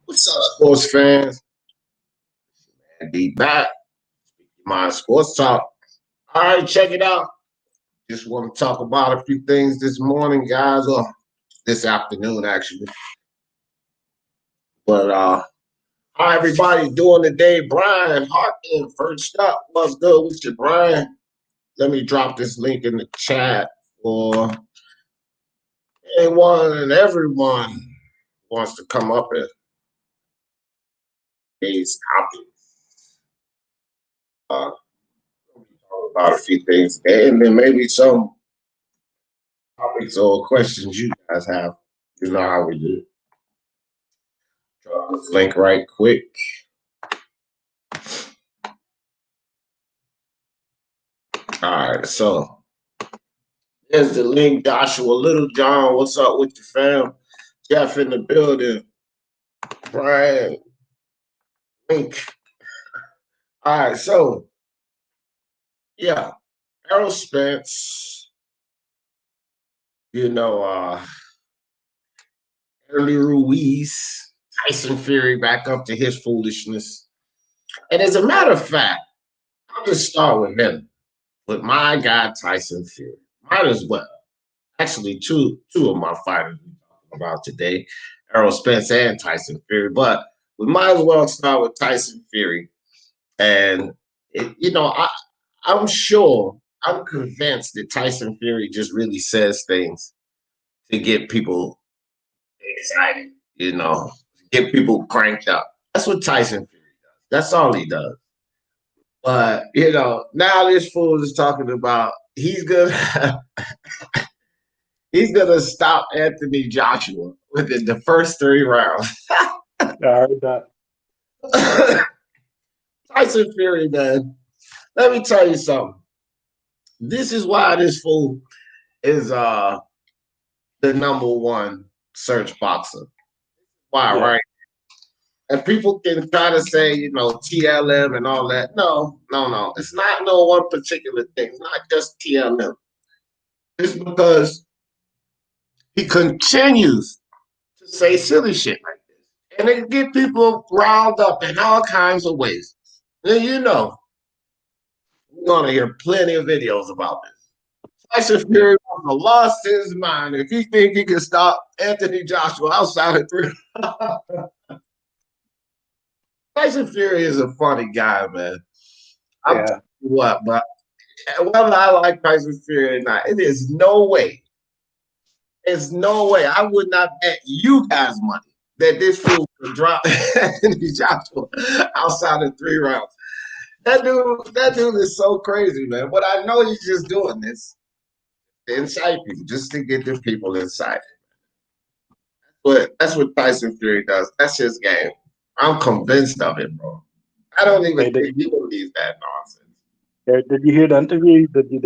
What's up, sports fans? Be back. My sports talk. All right, check it out. Just want to talk about a few things this morning, guys, or this afternoon, actually. But how everybody doing today? Brian Harkin, first up. What's good with you, Brian? Let me drop this link in the chat for anyone and everyone wants to come up and today's topic. Talk about a few things, and then maybe some topics or questions you guys have. You know how we do. Drop this link right quick. All right, so there's the link. Joshua Littlejohn, what's up with your fam? Jeff in the building. Brian, link. All right, so yeah, Errol Spence. Andy Ruiz, Tyson Fury back up to his foolishness. And as a matter of fact, I'll just start with him, with my guy Tyson Fury. Might as well. Actually, two of my fighters we're talking about today, Errol Spence and Tyson Fury. But we might as well start with Tyson Fury. And I'm convinced that Tyson Fury just really says things to get people excited, get people cranked up. That's what Tyson Fury does. That's all he does. But, now this fool is talking about he's gonna stop Anthony Joshua within the first 3 rounds. I heard that. Tyson Fury, man. Let me tell you something. This is why this fool is the #1 search boxer. Why, right? And people can try to say, TLM and all that. No. It's not no one particular thing. It's not just TLM. It's because he continues to say silly shit like this. And it get people riled up in all kinds of ways. And we're going to hear plenty of videos about this. Tyson Fury lost his mind if he think he can stop Anthony Joshua outside of 3. Tyson Fury is a funny guy, man. I'm telling you what, but whether I like Tyson Fury or not, it is no way. There's no way. I would not bet you guys money that this fool could drop Anthony Joshua outside of 3 rounds. That dude is so crazy, man. But I know he's just doing this to incite people, just to get the people excited. But that's what Tyson Fury does. That's his game. I'm convinced of it, bro. I don't even think he believes that nonsense. Did you hear the interview? Did you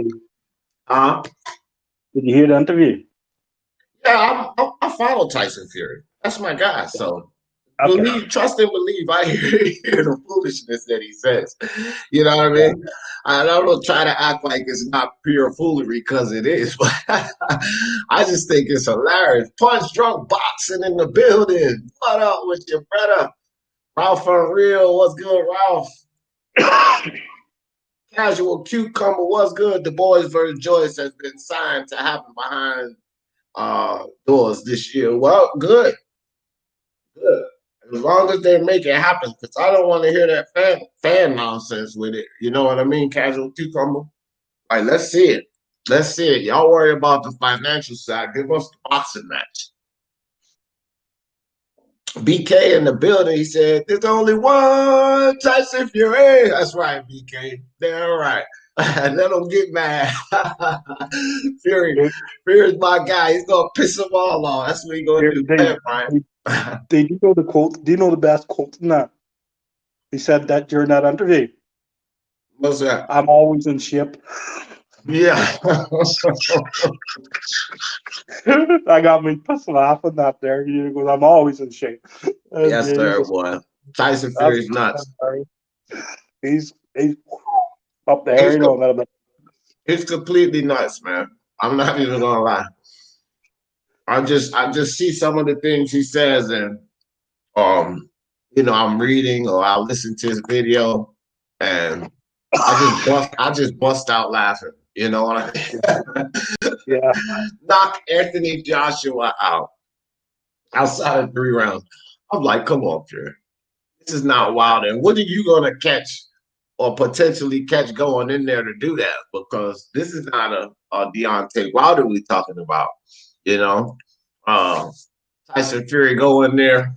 hear the interview? Yeah, I follow Tyson Fury. That's my guy. So trust and believe. I hear the foolishness that he says. You know what I mean? I don't try to act like it's not pure foolery because it is, but I just think it's hilarious. Punch drunk boxing in the building. What up with your brother? Ralph Unreal, what's good, Ralph? Casual Cucumber, what's good? The Boys vs. Joyce has been signed to happen behind doors this year. Well, good. As long as they make it happen, because I don't want to hear that fan nonsense with it. You know what I mean, Casual Cucumber? Like, let's see it. Let's see it. Y'all worry about the financial side. Give us the boxing match. BK in the building, he said, there's only one Tyson Fury. That's right, BK. They're all right. Let them get mad. Fury's my guy. He's going to piss them all off. That's what he's going to do. Brian. Did you know the quote? Do you know the best quote in that? He said that during that interview. What's that? I'm always in shape. Yeah. I got me pissed laughing that there. He goes, I'm always in shape. Yes, sir, boy. Tyson Fury's nuts. He's up there, He's completely nuts, man. I'm not even gonna lie. I just see some of the things he says, and I'm reading or I listen to his video, and I just bust out laughing. You know what I mean? Yeah. Knock Anthony Joshua out outside of 3 rounds. I'm like, come on, Fury. This is not wild. And what are you gonna catch or potentially catch going in there to do that? Because this is not a Deontay Wilder we talking about. You know, Tyson Fury go in there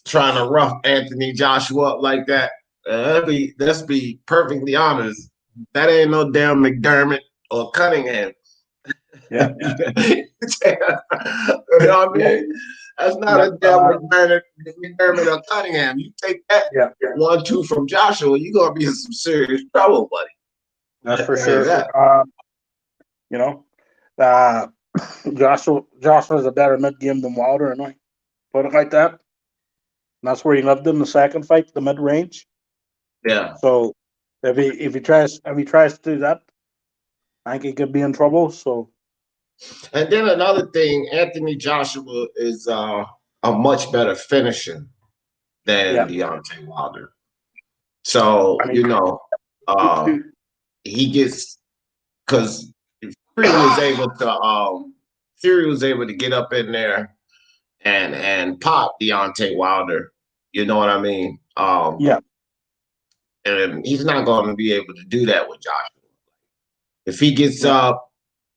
trying to rough Anthony Joshua up like that. Let's be perfectly honest. That ain't no damn McDermott or Cunningham. Yeah. You know what I mean? That's not a damn McDermott or Cunningham. You take that 1-2 from Joshua, you're gonna be in some serious trouble, buddy. That's for sure. Joshua's a better mid game than Wilder, anyway. Put it like that. And that's where he lived in the second fight, the mid range. Yeah. So if he tries to do that, I think he could be in trouble. So. And then another thing, Anthony Joshua is a much better finisher than Deontay Wilder. So, he gets, because Fury was able to get up in there and pop Deontay Wilder. You know what I mean? And he's not going to be able to do that with Joshua. If he gets up,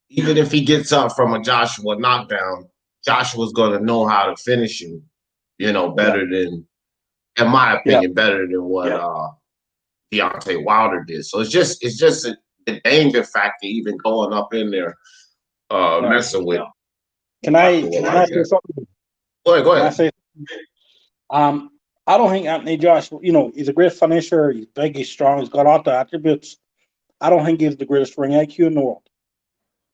even if he gets up from a Joshua knockdown, Joshua's going to know how to finish him, better than, in my opinion, better than what Deontay Wilder did. So it's just a danger factor even going up in there messing with. Can I say something? Go ahead. I don't think Anthony Joshua, he's a great finisher. He's big, he's strong, he's got all the attributes. I don't think he's the greatest ring IQ in the world.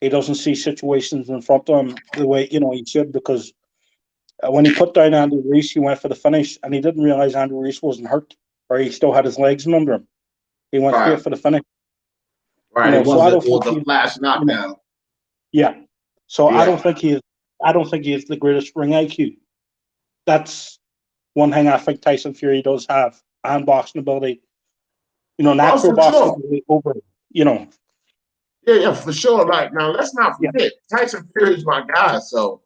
He doesn't see situations in front of him the way, he should, because when he put down Andy Ruiz, he went for the finish, and he didn't realize Andy Ruiz wasn't hurt, or he still had his legs in under him. He went straight for the finish. Right. It was a flash knockdown. Yeah. So I don't think he is the greatest ring IQ. That's one thing I think Tyson Fury does have, and boxing ability. Natural boxing ability over, Yeah, for sure. Right now, let's not forget Tyson Fury's my guy. So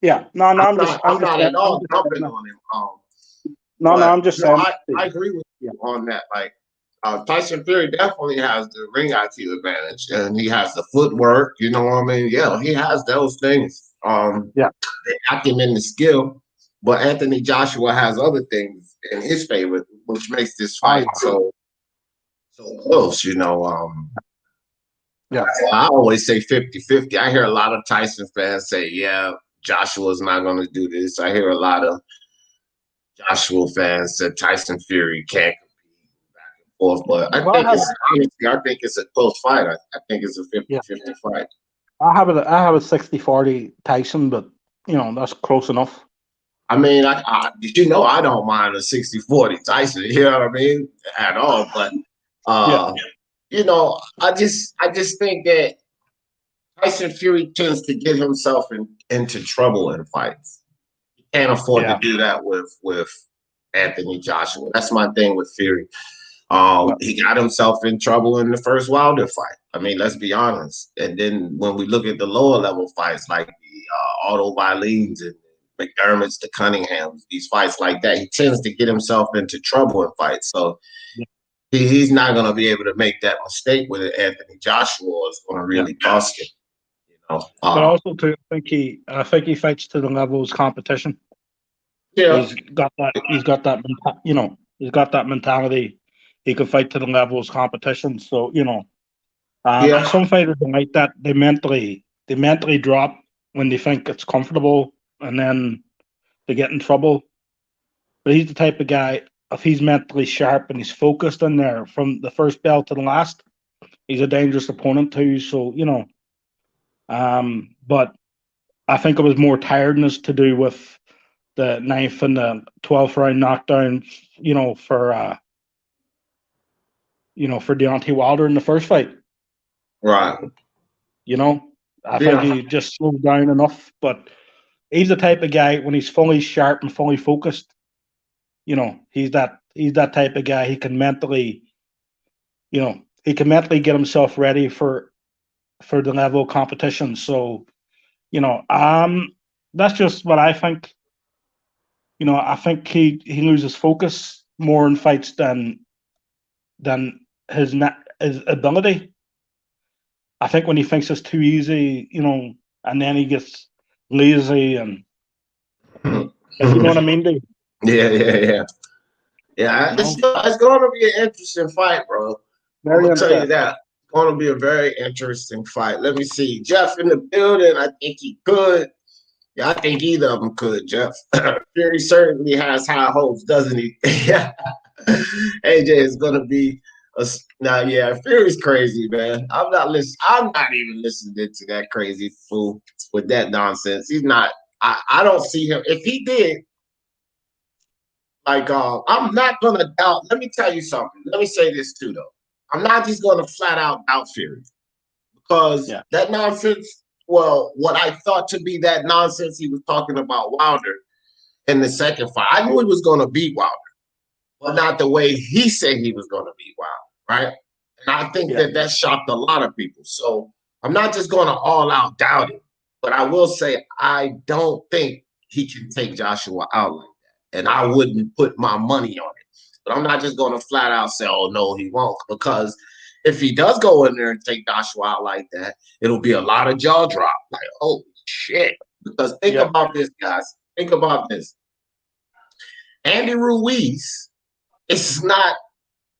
yeah, I'm not at all jumping on him. I'm just saying. I agree with you on that. Like Tyson Fury definitely has the ring IQ advantage, and he has the footwork. You know what I mean? Yeah, he has those things. They acumen the skill, but Anthony Joshua has other things in his favor, which makes this fight so close. I always say 50-50. I hear a lot of Tyson fans say, yeah, Joshua's not going to do this. I hear a lot of Joshua fans say Tyson Fury can't compete back and forth. But I think it's a close fight. I think it's a 50-50 fight. I have a 60-40 Tyson, but that's close enough. I mean, I don't mind a 60-40 Tyson. You know what I mean? At all, but I just think that Tyson Fury tends to get himself into trouble in fights. He can't afford to do that with Anthony Joshua. That's my thing with Fury. He got himself in trouble in the first Wilder fight. I mean, let's be honest. And then when we look at the lower level fights like the Otto Wallins and McDermott's, the Cunninghams, these fights like that, he tends to get himself into trouble in fights. So he's not going to be able to make that mistake with Anthony Joshua. It's going to really cost him. But also, too, I think he fights to the level of his competition. Yeah, he's got that mentality. He can fight to the level of his competition. So some fighters are like that. They mentally drop when they think it's comfortable, and then they get in trouble. But he's the type of guy, if he's mentally sharp and he's focused in there from the first bell to the last, he's a dangerous opponent too. So, but I think it was more tiredness to do with the 9th and the 12th round knockdown, for Deontay Wilder in the first fight. Right. I think he just slowed down enough. But he's the type of guy when he's fully sharp and fully focused. He's that type of guy. He can mentally get himself ready for the level of competition. So, that's just what I think. I think he loses focus more in fights than his ability. I think when he thinks it's too easy, and then he gets lazy and you know what I mean, dude? Yeah. It's going to be an interesting fight, bro. I'm going to tell you that. It's going to be a very interesting fight. Let me see. Jeff in the building. I think he could. Yeah, I think either of them could, Jeff. Fury certainly has high hopes, doesn't he? Yeah. AJ is going to be Fury's crazy, man. I'm not even listening to that crazy fool with that nonsense. He's not. I don't see him. If he did, I'm not going to doubt. Let me tell you something. Let me say this too, though. I'm not just going to flat out doubt Fury because that nonsense. Well, what I thought to be that nonsense he was talking about Wilder in the second fight, I knew he was going to beat Wilder, but not the way he said he was going to beat Wilder, right? And I think that shocked a lot of people. So I'm not just going to all out doubt him, but I will say I don't think he can take Joshua out like that, and I wouldn't put my money on it. But I'm not just going to flat out say, "Oh no, he won't," because if he does go in there and take Joshua out like that, it'll be a lot of jaw drop. Like, holy shit. Because think about this, guys. Think about this. Andy Ruiz is not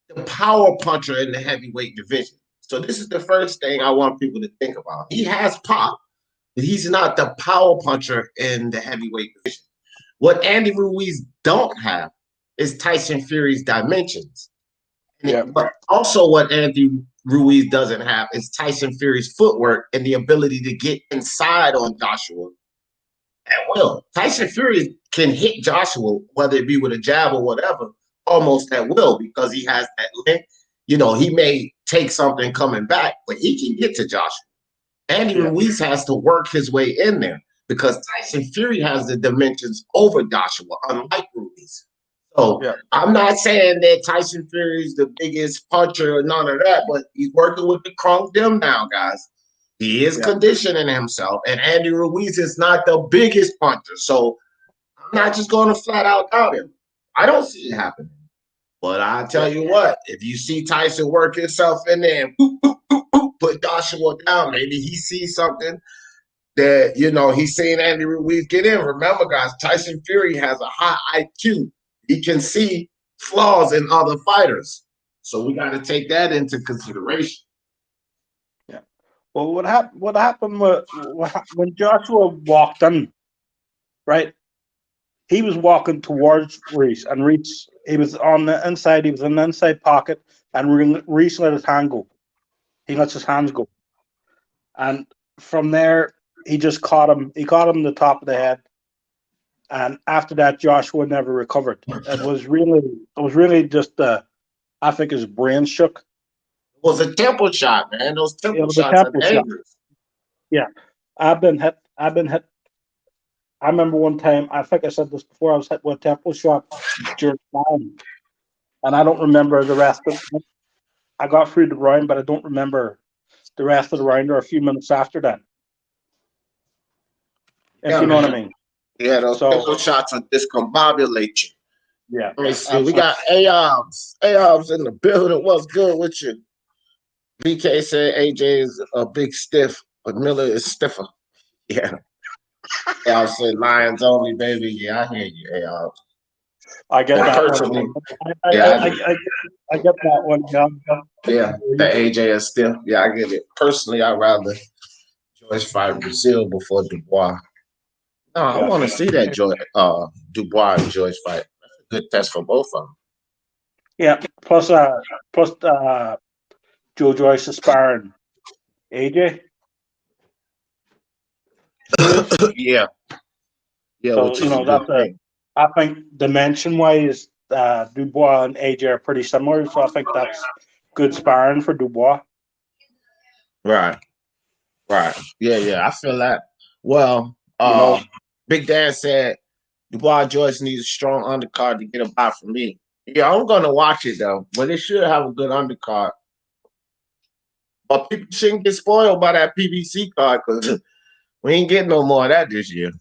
the power puncher in the heavyweight division. So this is the first thing I want people to think about. He has pop, but he's not the power puncher in the heavyweight division. What Andy Ruiz don't have is Tyson Fury's dimensions. But also what Andy Ruiz doesn't have is Tyson Fury's footwork and the ability to get inside on Joshua at will. Tyson Fury can hit Joshua, whether it be with a jab or whatever, almost at will because he has that length. He may take something coming back, but he can get to Joshua. Andy Ruiz has to work his way in there because Tyson Fury has the dimensions over Joshua, unlike Ruiz. So I'm not saying that Tyson Fury is the biggest puncher or none of that, but he's working with the crunk them now, guys. He is conditioning himself, and Andy Ruiz is not the biggest puncher. So I'm not just going to flat out doubt him. I don't see it happening. But I tell you what, if you see Tyson work himself in there and boop, boop, boop, boop, put Joshua down, maybe he sees something that, he's seen Andy Ruiz get in. Remember, guys, Tyson Fury has a high IQ. He can see flaws in other fighters. So we got to take that into consideration. Yeah. Well, what happened when Joshua walked in, right? He was walking towards Reese, and Reese, he was on the inside. He was in the inside pocket, and Reese let his hand go. He lets his hands go. And from there, he just caught him. He caught him in the top of the head. And after that, Joshua never recovered. It was really just, I think his brain shook. It was a temple shot, man. Those temple shots are dangerous. Yeah. I've been hit. I remember one time, I think I said this before, I was hit with a temple shot during the round. And I don't remember the rest of it. I got through the round, but I don't remember the rest of the round or a few minutes after that. If you know what I mean. Yeah, those temple shots will discombobulate you. Yeah. Let me see. We got AOBs. AOBs in the building. What's good with you? VK said AJ is a big stiff, but Miller is stiffer. Yeah. AOB said Lions only, baby. Yeah, I hear you, AOB. I get that one. I get that one, Yeah, the AJ is stiff. Yeah, I get it. Personally, I'd rather Joyce fight Brazil before Dubois. No, I want to see that Dubois and Joyce fight. That's a good test for both of them. Yeah, plus Joe Joyce is sparring AJ. Yeah. So I think dimension wise, Dubois and AJ are pretty similar. So I think that's good sparring for Dubois. Right. Right. Yeah. I feel that. Well, You know, Big Dan said Dubois Joyce needs a strong undercard to get a buy from me. Yeah, I'm gonna watch it though, but it should have a good undercard. But people shouldn't get spoiled by that PBC card because we ain't getting no more of that this year.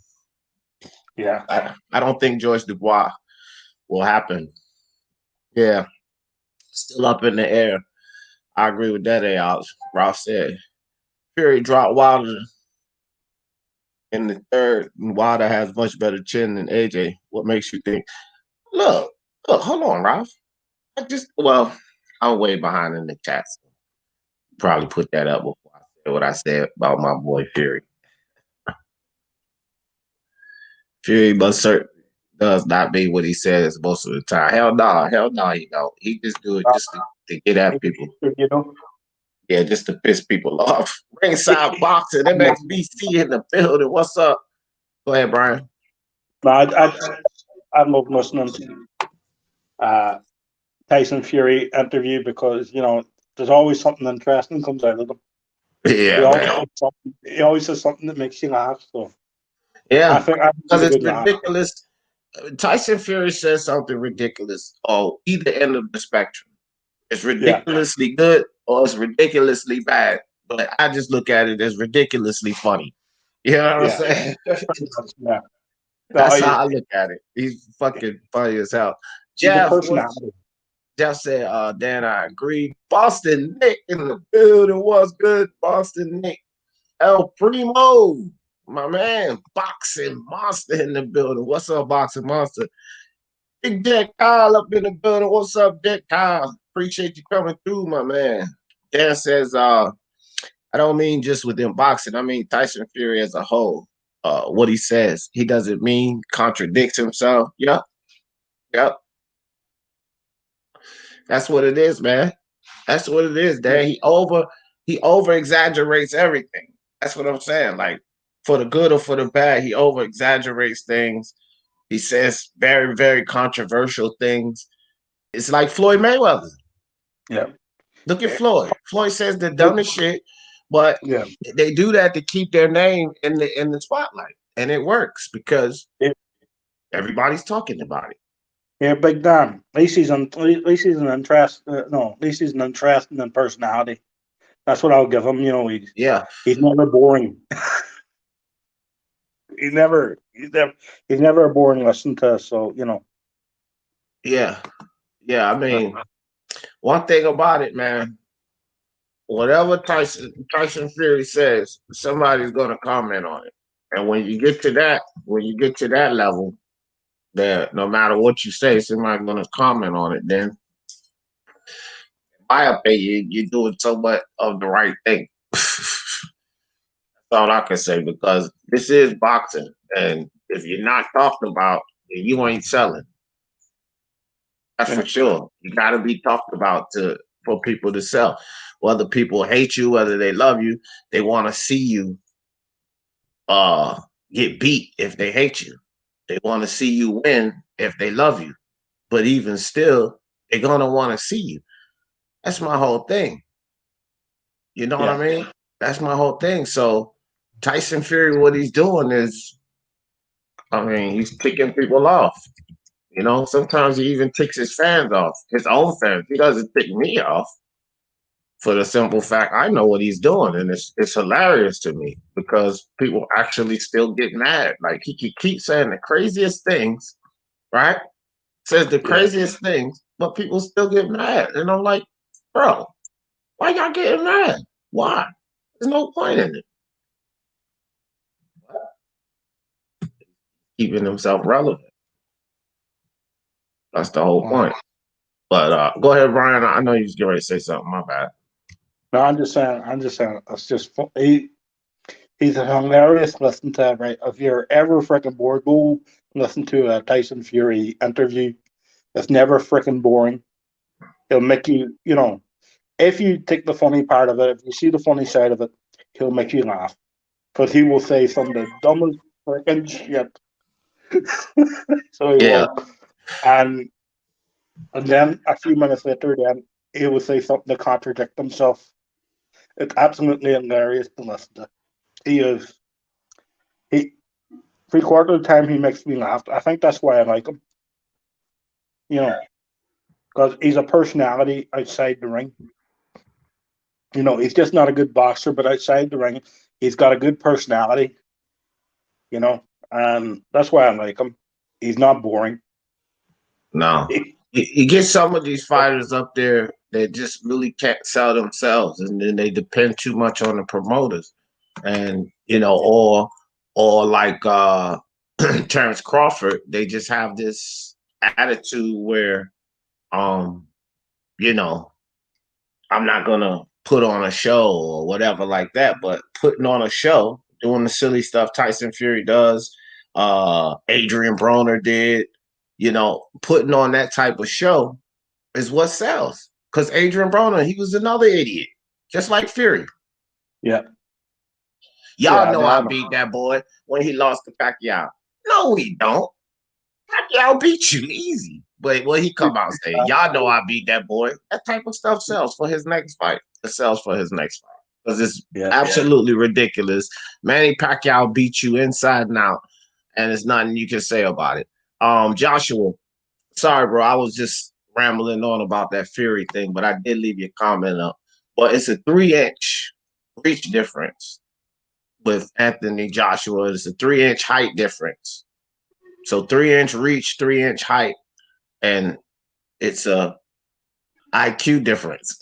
yeah. I don't think Joyce Dubois will happen. Yeah, still up in the air. I agree with that. Ross said Fury dropped Wilder in the third, and Wilder has much better chin than AJ. What makes you think? Look, hold on, Ralph. I'm way behind in the chat. So probably put that up before I said what I said about my boy Fury. Fury must certainly does not mean what he says most of the time. Hell no, he don't. He just do it just to get at people. You know, Yeah, just to piss people off. Ringside Boxing, MXBC in the building. What's up? Go ahead, Brian. no, I love listening to Tyson Fury interview because there's always something interesting comes out of them. Yeah, man. He always says something that makes you laugh. So Yeah, I think because it's ridiculous. Tyson Fury says something ridiculous on either end of the spectrum. It's ridiculously good or it's ridiculously bad. But I just look at it as ridiculously funny. You know what I'm saying? Yeah. That's how I look at it. He's fucking funny as hell. Jeff said, Dan, I agree. Boston Nick in the building. What's good, Boston Nick? El Primo, my man. Boxing Monster in the building. What's up, Boxing Monster? Big Dick Kyle up in the building. What's up, Dick Kyle? Appreciate you coming through, my man. Dan says, I don't mean just within boxing. I mean Tyson Fury as a whole. What he says, he doesn't mean contradicts himself. Yep. That's what it is, man. That's what it is, Dan. He over exaggerates everything. That's what I'm saying. Like for the good or for the bad, he over exaggerates things. He says very, very controversial things. It's like Floyd Mayweather. Yeah. Look at Floyd. Floyd says the dumbest shit, but they do that to keep their name in the spotlight, and it works because everybody's talking about it. Yeah, Big Dan. At least he's an interesting personality. That's what I'll give him. He's never boring. he's never a boring listen to. So Yeah. I mean, one thing about it, man. Whatever Tyson Fury says, somebody's going to comment on it, and when you get to that level, that no matter what you say, somebody's going to comment on it. Then, in my opinion, you're doing so much of the right thing. That's all I can say because this is boxing, and if you're not talked about, then you ain't selling. That's for sure. You got to be talked about for people to sell. Whether people hate you, whether they love you, they want to see you get beat if they hate you. They want to see you win if they love you. But even still, they're going to want to see you. That's my whole thing. You know what I mean? That's my whole thing. So Tyson Fury, what he's doing is, he's ticking people off. Sometimes he even ticks his fans off, his own fans. He doesn't tick me off for the simple fact I know what he's doing. And it's hilarious to me because people actually still get mad. Like he keeps saying the craziest things, right? Says the craziest things, but people still get mad. And I'm like, bro, why y'all getting mad? Why? There's no point in it. Keeping himself relevant. That's the whole point. But go ahead, Brian. I know you was getting ready to say something. My bad. No, I'm just saying. It's just he's a hilarious listen to. Right? If you're ever freaking bored, go listen to a Tyson Fury interview. It's never freaking boring. He'll make you, if you take the funny part of it, if you see the funny side of it, he'll make you laugh. Because he will say some of the dumbest freaking shit. So he will. And then a few minutes later, then he will say something to contradict himself. It's absolutely hilarious to listen to. He is. He 3/4 of the time he makes me laugh. I think that's why I like him. Because he's a personality outside the ring. He's just not a good boxer, but outside the ring, he's got a good personality. And that's why I like him. He's not boring. No, you get some of these fighters up there that just really can't sell themselves, and then they depend too much on the promoters, and or like Terrence Crawford, they just have this attitude where, um, I'm not gonna put on a show or whatever like that, but putting on a show, doing the silly stuff Tyson Fury does, Adrian Broner did, putting on that type of show is what sells. Because Adrian Broner, he was another idiot, just like Fury. Yeah. Y'all know I beat that boy when he lost to Pacquiao. No, we don't. Pacquiao beat you easy. But what he come out and say, y'all know I beat that boy. That type of stuff sells for his next fight. It sells for his next fight. Because it's absolutely ridiculous. Manny Pacquiao beat you inside and out, and there's nothing you can say about it. Joshua, sorry, bro. I was just rambling on about that Fury thing, but I did leave your comment up. But it's a 3-inch reach difference with Anthony Joshua. It's a 3-inch height difference. So 3-inch reach, 3-inch height, and it's a IQ difference.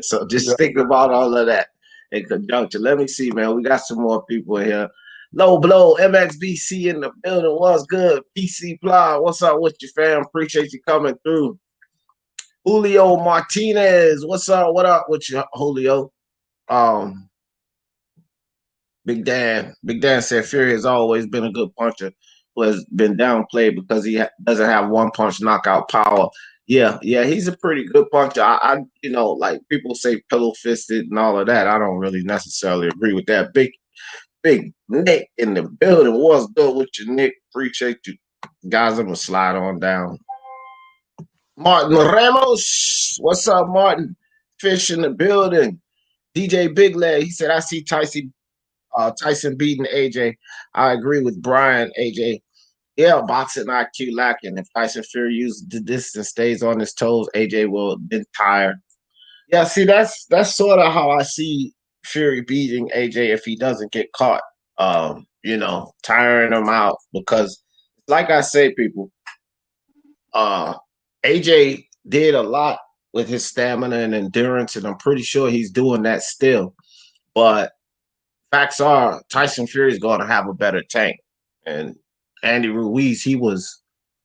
So just think about all of that in conjunction. Let me see, man. We got some more people here. Low blow, MXBC in the building. What's good? PC Ply, what's up with you, fam? Appreciate you coming through. Julio Martinez, what's up? What up with you, Julio? Big Dan said Fury has always been a good puncher who has been downplayed because he doesn't have one punch knockout power. Yeah, he's a pretty good puncher. I like people say pillow fisted and all of that. I don't really necessarily agree with that. Big Nick in the building. What's good with you, Nick? Appreciate you guys. I'm gonna slide on down. Martin Ramos, what's up, Martin? Fish in the building. DJ Big Leg, he said, I see Tyson beating AJ. I agree with Brian, AJ. Yeah, boxing IQ lacking. If Tyson Fury uses the distance, stays on his toes, AJ will then tire. Yeah, see, that's sort of how I see Fury beating AJ if he doesn't get caught. Tiring him out, because like I say, people, AJ did a lot with his stamina and endurance, and I'm pretty sure he's doing that still. But facts are, Tyson Fury is going to have a better tank. And Andy Ruiz, he was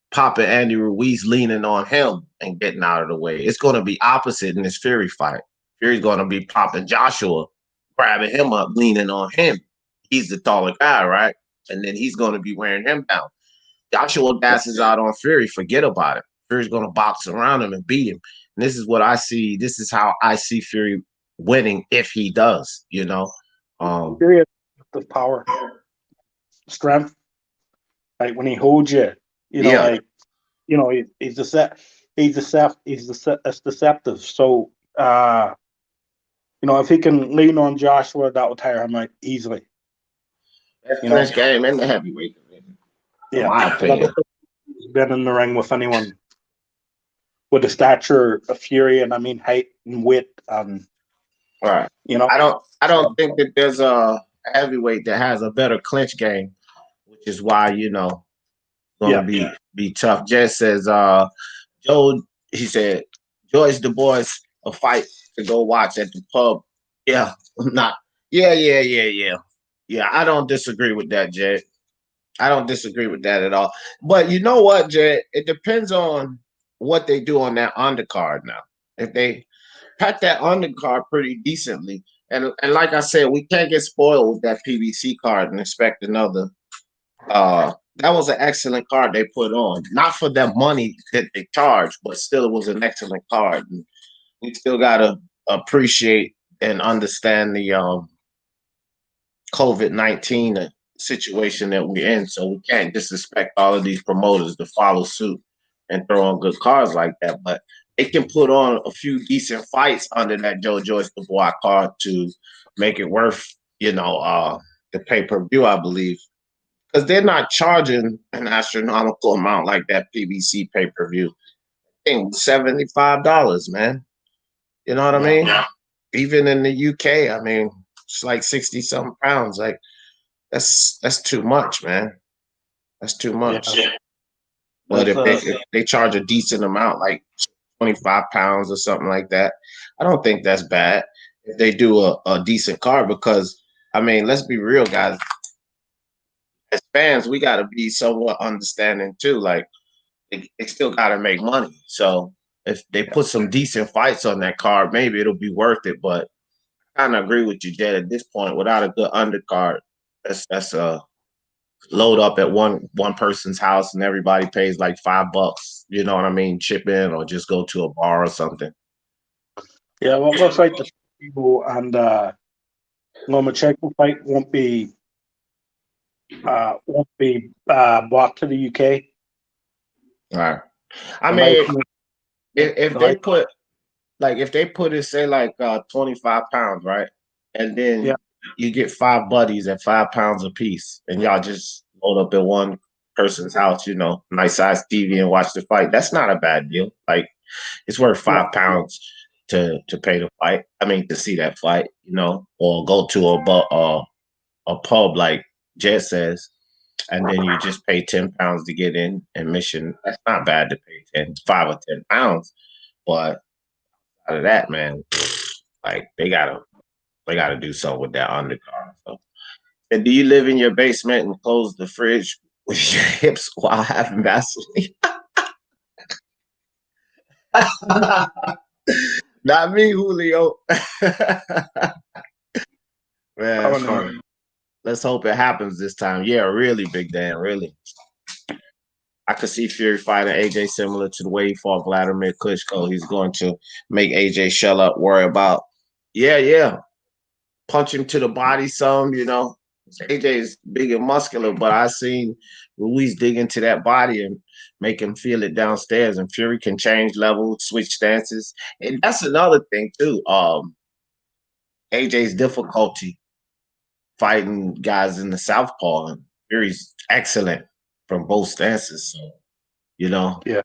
popping Andy Ruiz, leaning on him and getting out of the way. It's going to be opposite in this Fury fight. Fury's going to be popping Joshua, grabbing him up, leaning on him. He's the taller guy, right? And then he's going to be wearing him down. Joshua gasses out on Fury, forget about it. Fury's going to box around him and beat him. And this is what I see. This is how I see Fury winning if he does, Fury has the power, strength. Like when he holds you, he's deceptive. So, if he can lean on Joshua, that will tire him out easily. That's game in the heavyweight division. Yeah, my opinion. He's been in the ring with anyone with the stature of Fury, and I mean height and width. Right. I don't think that there's a heavyweight that has a better clinch game, which is why gonna be tough. Jess says, Joe, he said, Joyce Du Bois a fight to go watch at the pub. Yeah, not. Yeah. Yeah, I don't disagree with that, Jed. I don't disagree with that at all. But you know what, Jed? It depends on what they do on that undercard now. If they pack that undercard pretty decently, and like I said, we can't get spoiled with that PBC card and expect another. That was an excellent card they put on. Not for the money that they charged, but still it was an excellent card. And we still gotta appreciate and understand the COVID-19 situation that we're in. So we can't just expect all of these promoters to follow suit and throw on good cards like that. But they can put on a few decent fights under that Joe Joyce Du Bois card to make it worth the pay-per-view, I believe, because they're not charging an astronomical amount like that PBC pay-per-view. I think $75, man. You know what I mean? Yeah. Even in the UK, I mean, it's like 60 something pounds. Like that's too much, man. That's too much. Yeah. But if they charge a decent amount, like 25 pounds or something like that, I don't think that's bad if they do a decent card, because I mean, let's be real, guys. As fans, we got to be somewhat understanding too. Like, they still got to make money. So if they put some decent fights on that card, maybe it'll be worth it. But I kind of agree with you, Jed. At this point, without a good undercard, that's a load up at one person's house and everybody pays like $5. You know what I mean? Chip in or just go to a bar or something. Yeah, well, it looks like the people and Lomachenko fight won't be brought to the UK. All right. I mean, if they put it, say, like 25 pounds, right? And then you get 5 buddies at 5 pounds a piece, and y'all just load up at one person's house, nice size TV, and watch the fight. That's not a bad deal. Like, it's worth 5 pounds to pay the fight. I mean, to see that fight, or go to a pub like Jed says, and then you just pay 10 pounds to get in admission. That's not bad to pay 5 or 10 pounds. But out of that, man, like they gotta do something with that undercard. So, and do you live in your basement and close the fridge with your hips while having Vaseline? Not me, Julio. Man, let's hope it happens this time. Yeah, really, Big Dan, really. I could see Fury fighting AJ similar to the way he fought Vladimir Klitschko. He's going to make AJ shell up, worry about, punch him to the body some, AJ's big and muscular, but I seen Ruiz dig into that body and make him feel it downstairs, and Fury can change levels, switch stances. And that's another thing too. AJ's difficulty fighting guys in the southpaw, and Fury's excellent from both stances. So, it's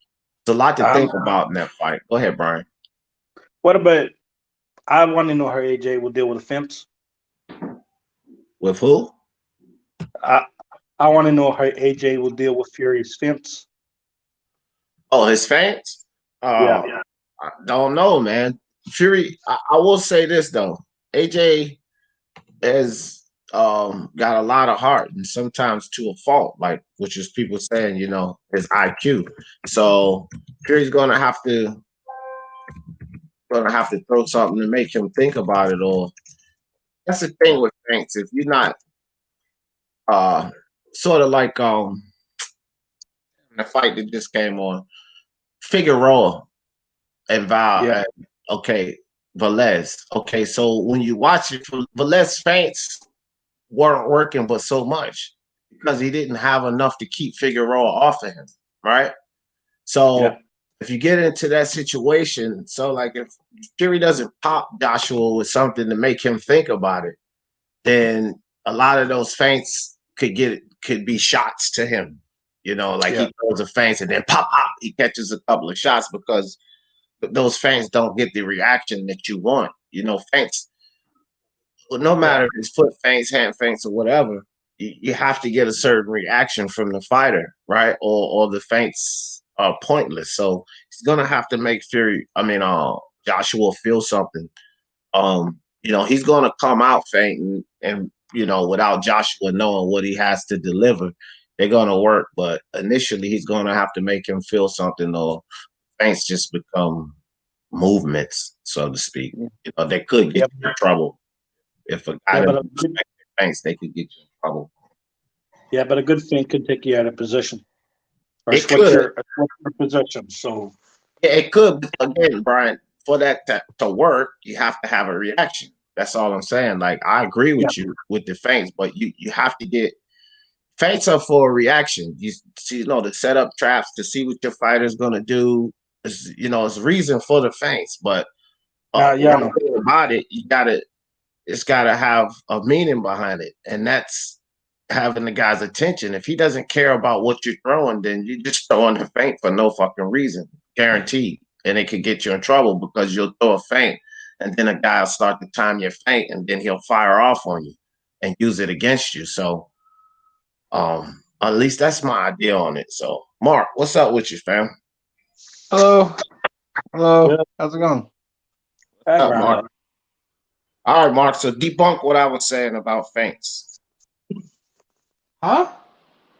a lot to think about in that fight. Go ahead, Brian. What about, I want to know how AJ will deal with the fence. With who? I want to know how AJ will deal with Fury's fence. Oh, his fence? I don't know, man. Fury, I will say this, though. AJ has got a lot of heart, and sometimes to a fault, like, which is people saying, his IQ. So Fury's gonna have to throw something to make him think about it. Or that's the thing with Banks. If you're not sort of like the fight that just came on, Figueroa and Val, and, Velez. Okay, so when you watch it, Velez feints weren't working, but so much because he didn't have enough to keep Figueroa off of him, right? So if you get into that situation, so like if Fury doesn't pop Joshua with something to make him think about it, then a lot of those feints could be shots to him. He throws a feint and then pop, he catches a couple of shots because those feints don't get the reaction that you want. Feints, well, no matter if it's foot feints, hand feints, or whatever, you have to get a certain reaction from the fighter, right? Or the feints are pointless. So he's gonna have to make Joshua feel something. He's gonna come out fainting, and without Joshua knowing what he has to deliver, they're gonna work. But initially, he's gonna have to make him feel something, or feints just become movements, so to speak. They could get you in trouble. If a guy doesn't respect their feints, they could get you in trouble. Yeah, but a good feint could take you out of position. Or switch your position. So it could. Again, Brian, for that to work, you have to have a reaction. That's all I'm saying. Like, I agree with you with the feints, but you have to get feints are for a reaction. You see, to set up traps, to see what your fighter's gonna do. It's reason for the feints, but about it, you gotta it's got to have a meaning behind it, and that's having the guy's attention. If he doesn't care about what you're throwing, then you're just throwing a feint for no fucking reason, guaranteed. And it could get you in trouble because you'll throw a feint, and then a guy will start to time your feint, and then he'll fire off on you and use it against you. So, at least that's my idea on it. So, Mark, what's up with you, fam? Hello. Good. How's it going? What's up, Mark? All right, Mark. So debunk what I was saying about feints. Huh?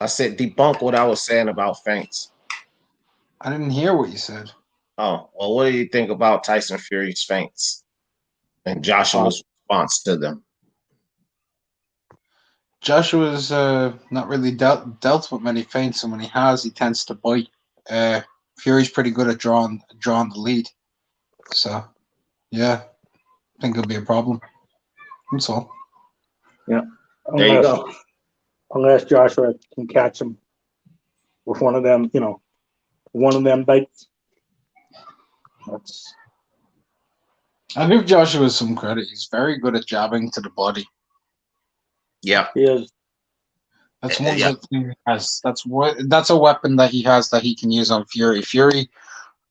I said debunk what I was saying about feints. I didn't hear what you said. Oh, well, what do you think about Tyson Fury's feints and Joshua's response to them? Joshua's not really dealt with many feints, and when he has, he tends to bite. Fury's pretty good at drawing the lead. So, yeah, I think it'll be a problem. That's all. Yeah. There you go. Unless Joshua can catch him with one of them, one of them bites. I'll give Joshua some credit. He's very good at jabbing to the body. Yeah, he is. That's one good thing he has. That's a weapon that he has that he can use on Fury. Fury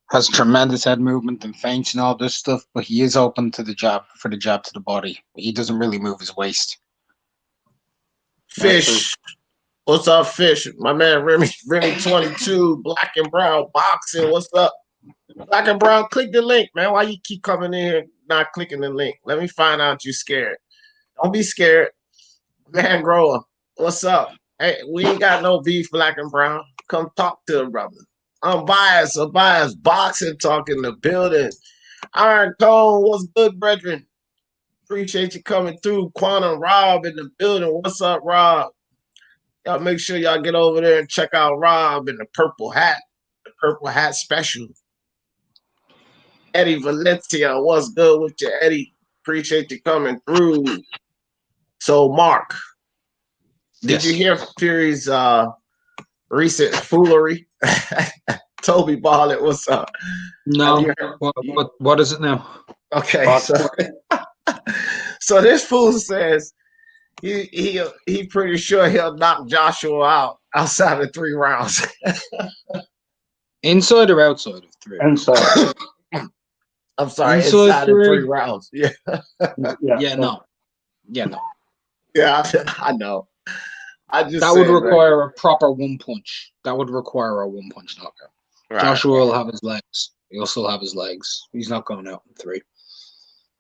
has tremendous head movement and feints and all this stuff, but he is open to the jab to the body. He doesn't really move his waist. Fish. What's up, Fish? My man Remy 22, Black and Brown Boxing. What's up? Black and Brown, click the link, man. Why you keep coming in here not clicking the link? Let me find out you're scared. Don't be scared. Man Grower, what's up? Hey, we ain't got no beef, Black and Brown. Come talk to him, brother. Unbiased boxing talk in the building. Iron Cone, what's good, brethren? Appreciate you coming through. Quantum Rob in the building. What's up, Rob? Y'all make sure y'all get over there and check out Rob in the purple hat special. Eddie Valencia, what's good with you, Eddie? Appreciate you coming through. So, Mark, did you hear Fury's recent foolery? Toby Barlett, what's up? No. What is it now? Okay, so this fool says he pretty sure he'll knock Joshua out outside of 3 rounds. Inside or outside of 3? Inside. I'm sorry, inside of 3 rounds. Yeah. No. Yeah, I know. That would require a proper 1 punch. That would require a 1 punch knockout. Right. Joshua will have his legs. He'll still have his legs. He's not going out in 3.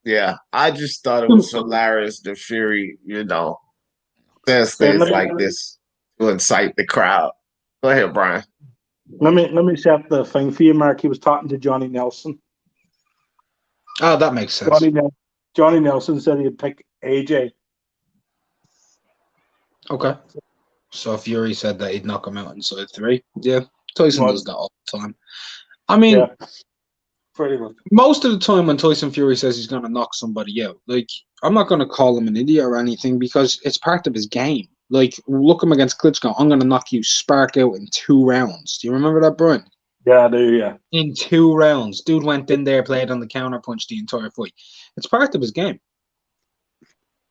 Yeah, I just thought it was hilarious. The Fury, says things like this to incite the crowd. Go ahead, Brian. Let me set the thing for you, Mark. He was talking to Johnny Nelson. Oh, that makes sense. Johnny Nelson said he'd pick AJ. Okay. So Fury said that he'd knock him out inside 3. Yeah, Tyson does that all the time. I mean, pretty much. Most of the time when Tyson Fury says he's going to knock somebody out, I'm not going to call him an idiot or anything because it's part of his game. Look him against Klitschko. I'm going to knock you spark out in 2 rounds. Do you remember that, Brian? Yeah, I do, yeah. In 2 rounds. Dude went in there, played on the counter punch the entire fight. It's part of his game.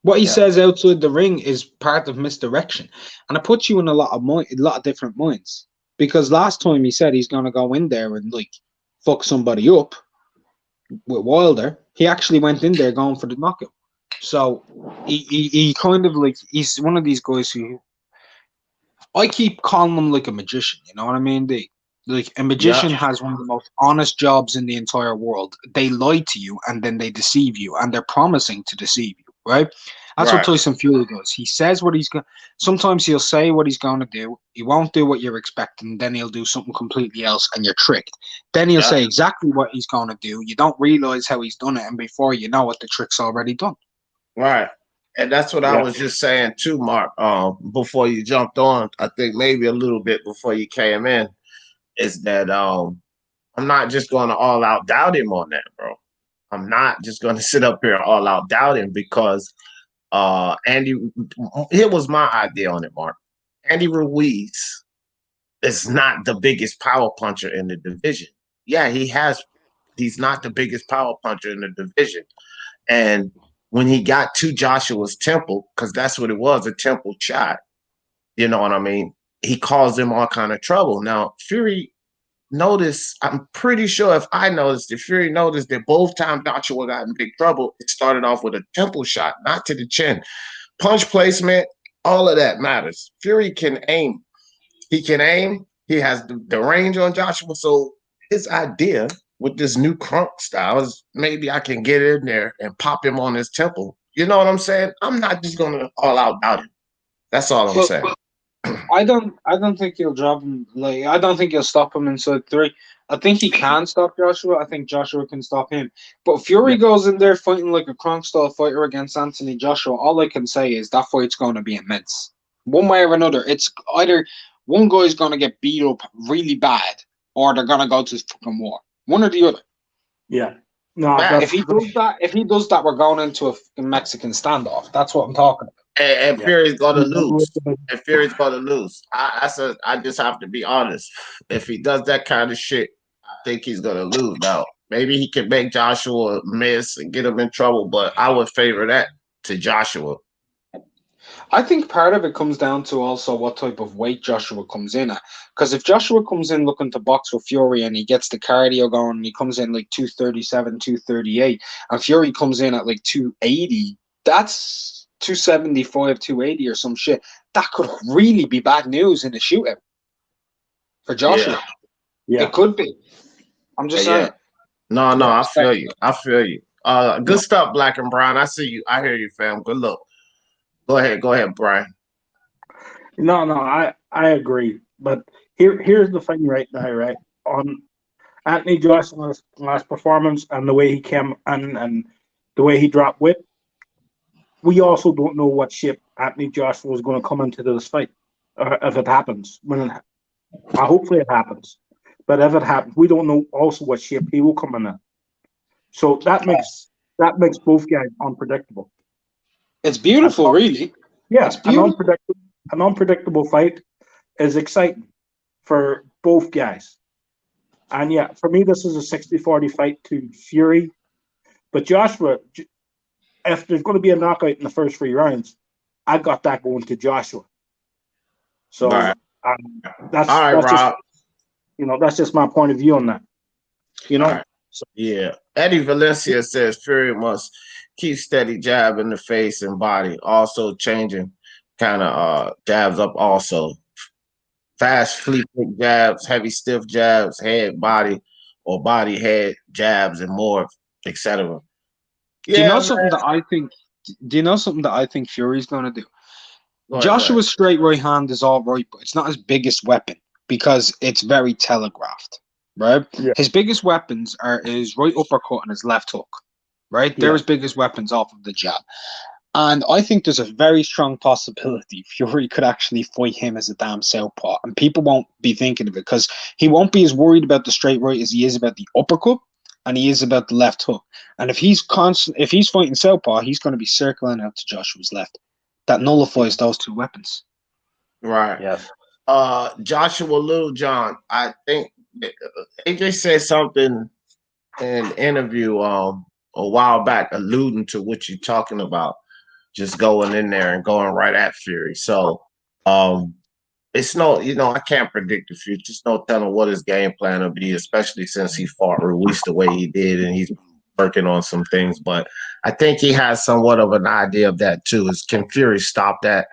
What he says outside the ring is part of misdirection. And it puts you in a lot of different minds. Because last time he said he's going to go in there and, fuck somebody up with Wilder, he actually went in there going for the knockout. So he kind of he's one of these guys who I keep calling him like a magician. You know what I mean? A magician has one of the most honest jobs in the entire world. They lie to you and then they deceive you, and they're promising to deceive you, right? That's what Tyson Fury does. He says what he's going. Sometimes he'll say what he's going to do. He won't do what you're expecting. Then he'll do something completely else, and you're tricked. Then he'll say exactly what he's going to do. You don't realize how he's done it, and before you know it, the trick's already done. Right, and that's what I was just saying too, Mark. Before you jumped on, I think maybe a little bit before you came in, is that I'm not just going to all out doubt him on that, bro. I'm not just going to sit up here and all out doubt him because. Andy, here was my idea on it, Mark. Andy Ruiz is not the biggest power puncher in the division. Yeah, he's not the biggest power puncher in the division. And when he got to Joshua's temple, because that's what it was, a temple shot. You know what I mean? He caused him all kind of trouble. Now, Fury noticed, I'm pretty sure if I noticed, if Fury noticed that both times Joshua got in big trouble, it started off with a temple shot, not to the chin. Punch placement, all of that matters. Fury can aim. He can aim. He has the range on Joshua. So his idea with this new crunk style is maybe I can get in there and pop him on his temple. You know what I'm saying? I'm not just going to all out doubt him. That's all I'm saying. I don't think he'll drop him. Like, I don't think he'll stop him inside 3. I think he can stop Joshua. I think Joshua can stop him. But Fury goes in there fighting like a Kronk style fighter against Anthony Joshua. All I can say is that fight's going to be immense. One way or another, it's either one guy's going to get beat up really bad, or they're going to go to fucking war. One or the other. Yeah. No, if he does that, we're going into a fucking Mexican standoff. That's what I'm talking about. And Fury's gonna lose. And Fury's gonna lose. I just have to be honest. If he does that kind of shit, I think he's gonna lose. Now, maybe he can make Joshua miss and get him in trouble, but I would favor that to Joshua. I think part of it comes down to also what type of weight Joshua comes in at. Because if Joshua comes in looking to box with Fury and he gets the cardio going and he comes in like 237, 238, and Fury comes in at like 280, that's 275, 280 or some shit. That could really be bad news in a shootout for Joshua. Yeah. It could be. I'm just saying. No, I feel you. Good stuff, Black and Brown. I see you. I hear you, fam. Good luck. Go ahead, Brian. No, I agree. But here's the thing right now, right? On Anthony Joshua's last performance and the way he came and the way he dropped weight, we also don't know what shape Anthony Joshua is going to come into this fight, if it happens. Hopefully it happens, but if it happens, we don't know also what shape he will come in. So that makes both guys unpredictable. It's beautiful, really. Yeah, it's beautiful. An unpredictable fight is exciting for both guys. And yeah, for me, this is a 60-40 fight to Fury. But Joshua, if there's going to be a knockout in the first 3 rounds, I got that going to Joshua. So that's all right, Rob. That's just my point of view on that. Right. So, yeah. Eddie Valencia says Fury must keep steady jab in the face and body, also changing kind of jabs up also. Fast, fleet jabs, heavy, stiff jabs, head, body, or body, head, jabs, and more, etc. Do you know something that I think Fury's going to do? Joshua's straight right hand is all right, but it's not his biggest weapon because it's very telegraphed, right? Yeah. His biggest weapons are his right uppercut and his left hook, right? They're his biggest weapons off of the jab. And I think there's a very strong possibility Fury could actually fight him as a damn southpaw. And people won't be thinking of it because he won't be as worried about the straight right as he is about the uppercut and he is about the left hook. And if he's fighting southpaw, he's going to be circling out to Joshua's left. That nullifies those 2 weapons. Right. Yes. Joshua Lil John, I think AJ said something in an interview a while back alluding to what you're talking about. Just going in there and going right at Fury. So it's I can't predict the future. Just no telling what his game plan will be, especially since he fought Ruiz the way he did and he's working on some things. But I think he has somewhat of an idea of that too. Is can Fury stop that?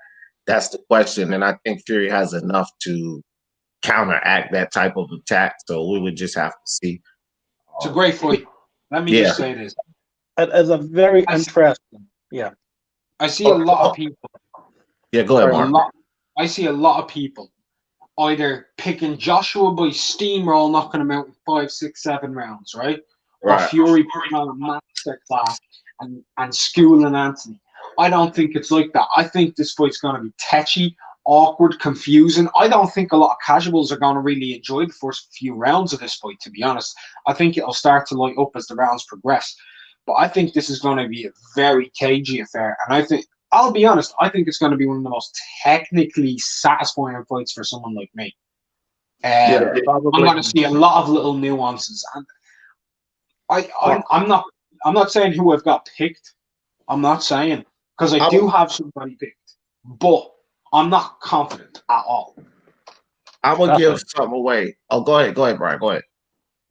That's the question. And I think Fury has enough to counteract that type of attack. So we would just have to see. It's a great fight. Let me just say this. It is a very interesting. Yeah. I see a lot of people. Yeah, go ahead, Mark. I see a lot of people either picking Joshua by steamroll, knocking him out in 5, 6, 7 rounds, right? Or Fury putting on a master class and schooling Anthony. I don't think it's like that. I think this fight's going to be tetchy, awkward, confusing. I don't think a lot of casuals are going to really enjoy the first few rounds of this fight, to be honest. I think it'll start to light up as the rounds progress. But I think this is going to be a very cagey affair. And I'll be honest, I think it's going to be one of the most technically satisfying fights for someone like me. I'm going to see a lot of little nuances. And I'm not saying who I've got picked, I'm not saying, because I do have somebody picked, but I'm not confident at all. I'm gonna give something away. Oh, go ahead, Brian. Go ahead.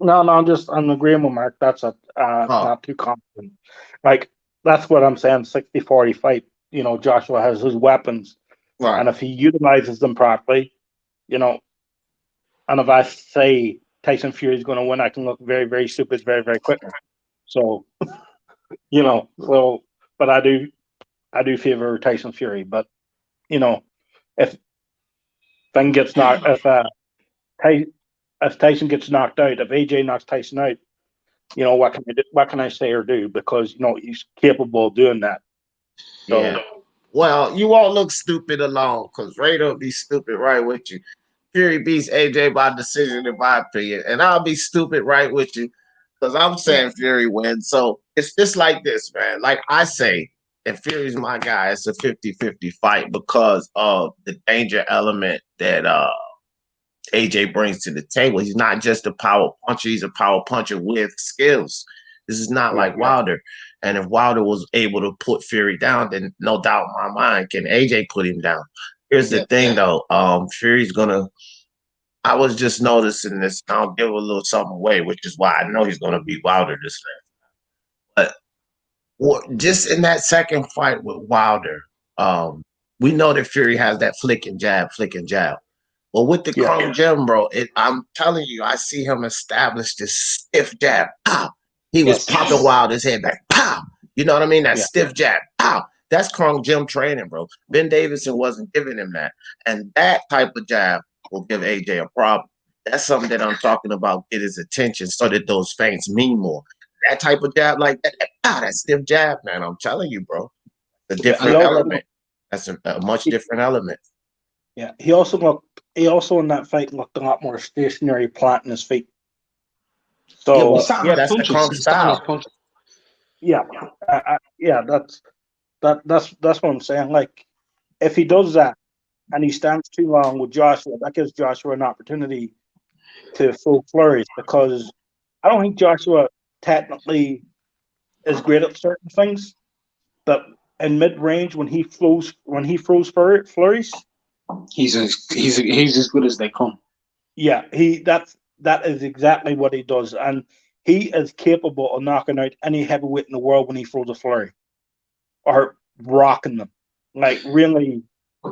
No, I'm agreeing with Mark. That's not too confident. Like, that's what I'm saying. 60-40 fight. You know, Joshua has his weapons, Right. and if he utilizes them properly, you know, and if I say Tyson Fury is going to win, I can look very, very stupid very, very quickly. So, you know, but I do favor Tyson Fury. But you know, if Tyson gets knocked out, if AJ knocks Tyson out, you know, what can I say or do? Because, you know, he's capable of doing that. So, yeah. Well, you won't look stupid alone, because Raider will be stupid right with you. Fury beats AJ by decision, in my opinion, and I'll be stupid right with you, because I'm saying Fury wins. So it's just like this, man. Like I say, if Fury's my guy, it's a 50-50 fight because of the danger element that AJ brings to the table. He's not just a power puncher, he's a power puncher with skills. This is not like Wilder. And if Wilder was able to put Fury down, then no doubt in my mind, can AJ put him down? Here's the thing, though. Fury's gonna. I was just noticing this. I'll give a little something away, which is why I know he's gonna beat Wilder this time. But just in that second fight with Wilder, we know that Fury has that flick and jab. Well, with the Chrome Gem, bro, I'm telling you, I see him establish this stiff jab. Pow! He was popping Wilder's head back. Pow! You know what I mean? That stiff jab. Pow! That's Chrome Gem training, bro. Ben Davison wasn't giving him that. And that type of jab will give AJ a problem. That's something that I'm talking about, get his attention so that those feints mean more. That type of jab like that, that stiff jab, man, I'm telling you, bro. A different element. That's a much different element. Yeah, he also in that fight looked a lot more stationary, planting his feet. So that's the Chrome style. That's what I'm saying. Like, if he does that and he stands too long with Joshua, that gives Joshua an opportunity to full flourish, because I don't think Joshua technically is great at certain things, but in mid range when he throws flurries. He's as good as they come. Yeah, that is exactly what he does, and he is capable of knocking out any heavyweight in the world when he throws a flurry, or rocking them, like really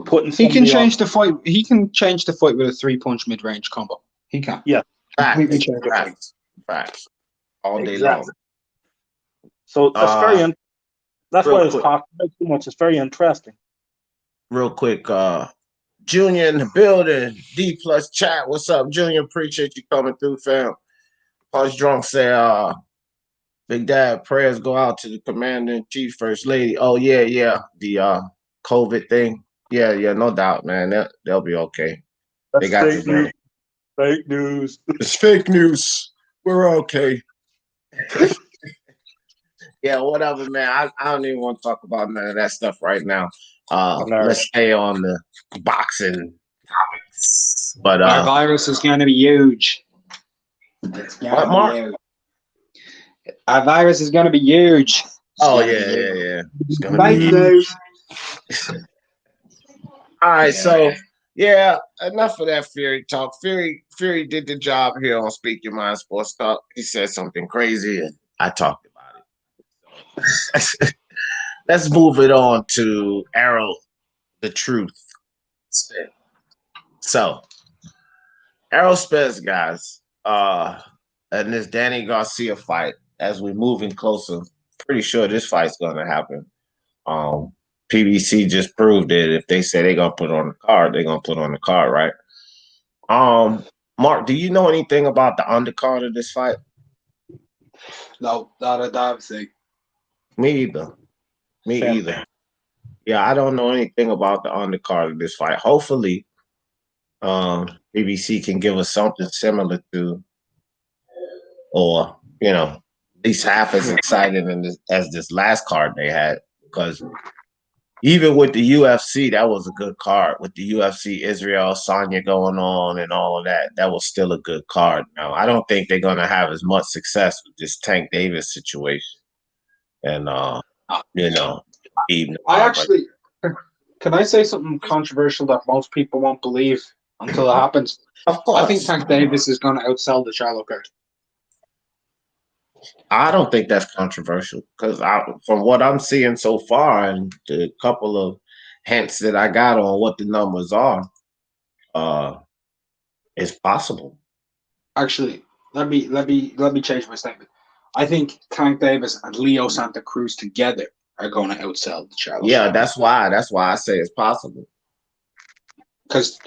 putting. He can change the fight. He can change the fight with a 3-punch mid-range combo. He can. Yeah, facts. All day long. So that's very. That's why it's talked about too much. It's very interesting. Real quick, Junior in the building. D plus chat. What's up, Junior? Appreciate you coming through, fam. Punch Drunk say, Big Dad, prayers go out to the Commander-in-Chief, First Lady. Oh, yeah. The COVID thing. Yeah, no doubt, man. They'll be okay. That's fake news. Fake news. It's fake news. We're okay. Yeah, whatever, man. I don't even want to talk about none of that stuff right now. Let's stay on the boxing topics. But our virus is going to be huge. What, Mark? Our virus is going to be huge. Oh yeah. It's gonna be huge. All right, so enough of that Fury talk. Fury did the job here on Speak Your Mind Sports Talk. He said something crazy, and I talked about it. Let's move it on to Errol, the Truth. So, Errol Spence, guys, and this Danny Garcia fight, as we're moving closer, pretty sure this fight's going to happen. PBC just proved it. If they say they're going to put it on the card, they're going to put it on the card, right? Mark, do you know anything about the undercard of this fight? No, not a damn thing. Me either. Yeah, I don't know anything about the undercard of this fight. Hopefully, BBC can give us something similar to, or at least half as exciting as this last card they had. Because even with the UFC, that was a good card. With the UFC, Israel, Sonya going on and all of that, that was still a good card. Now, I don't think they're going to have as much success with this Tank Davis situation. And You know, even Can I say something controversial that most people won't believe until it happens? of course. I think Tank Davis is going to outsell the Charlo card. I don't think that's controversial because from what I'm seeing so far and the couple of hints that I got on what the numbers are, it's possible. Actually, let me change my statement. I think Tank Davis and Leo Santa Cruz together are going to outsell the Charlo. Yeah, that's why I say it's possible. Because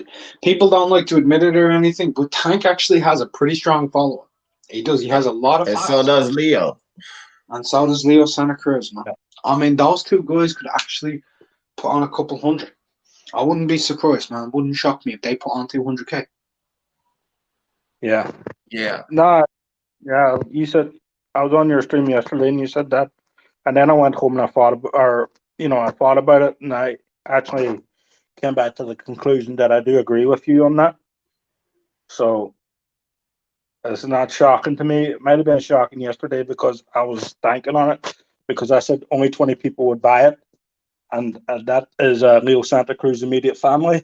people don't like to admit it or anything, but Tank actually has a pretty strong follow-up. He does. He has a lot of and fans. so does Leo. And so does Leo Santa Cruz, man. I mean, those two guys could actually put on a couple hundred. I wouldn't be surprised, man. It wouldn't shock me if they put on 200K. Yeah. Yeah. No, yeah, you said, I was on your stream yesterday and you said that. And then I went home and I thought about it, and I actually came back to the conclusion that I do agree with you on that. So it's not shocking to me. It might have been shocking yesterday because I was thinking on it, because I said only 20 people would buy it. And that is Leo Santa Cruz's immediate family.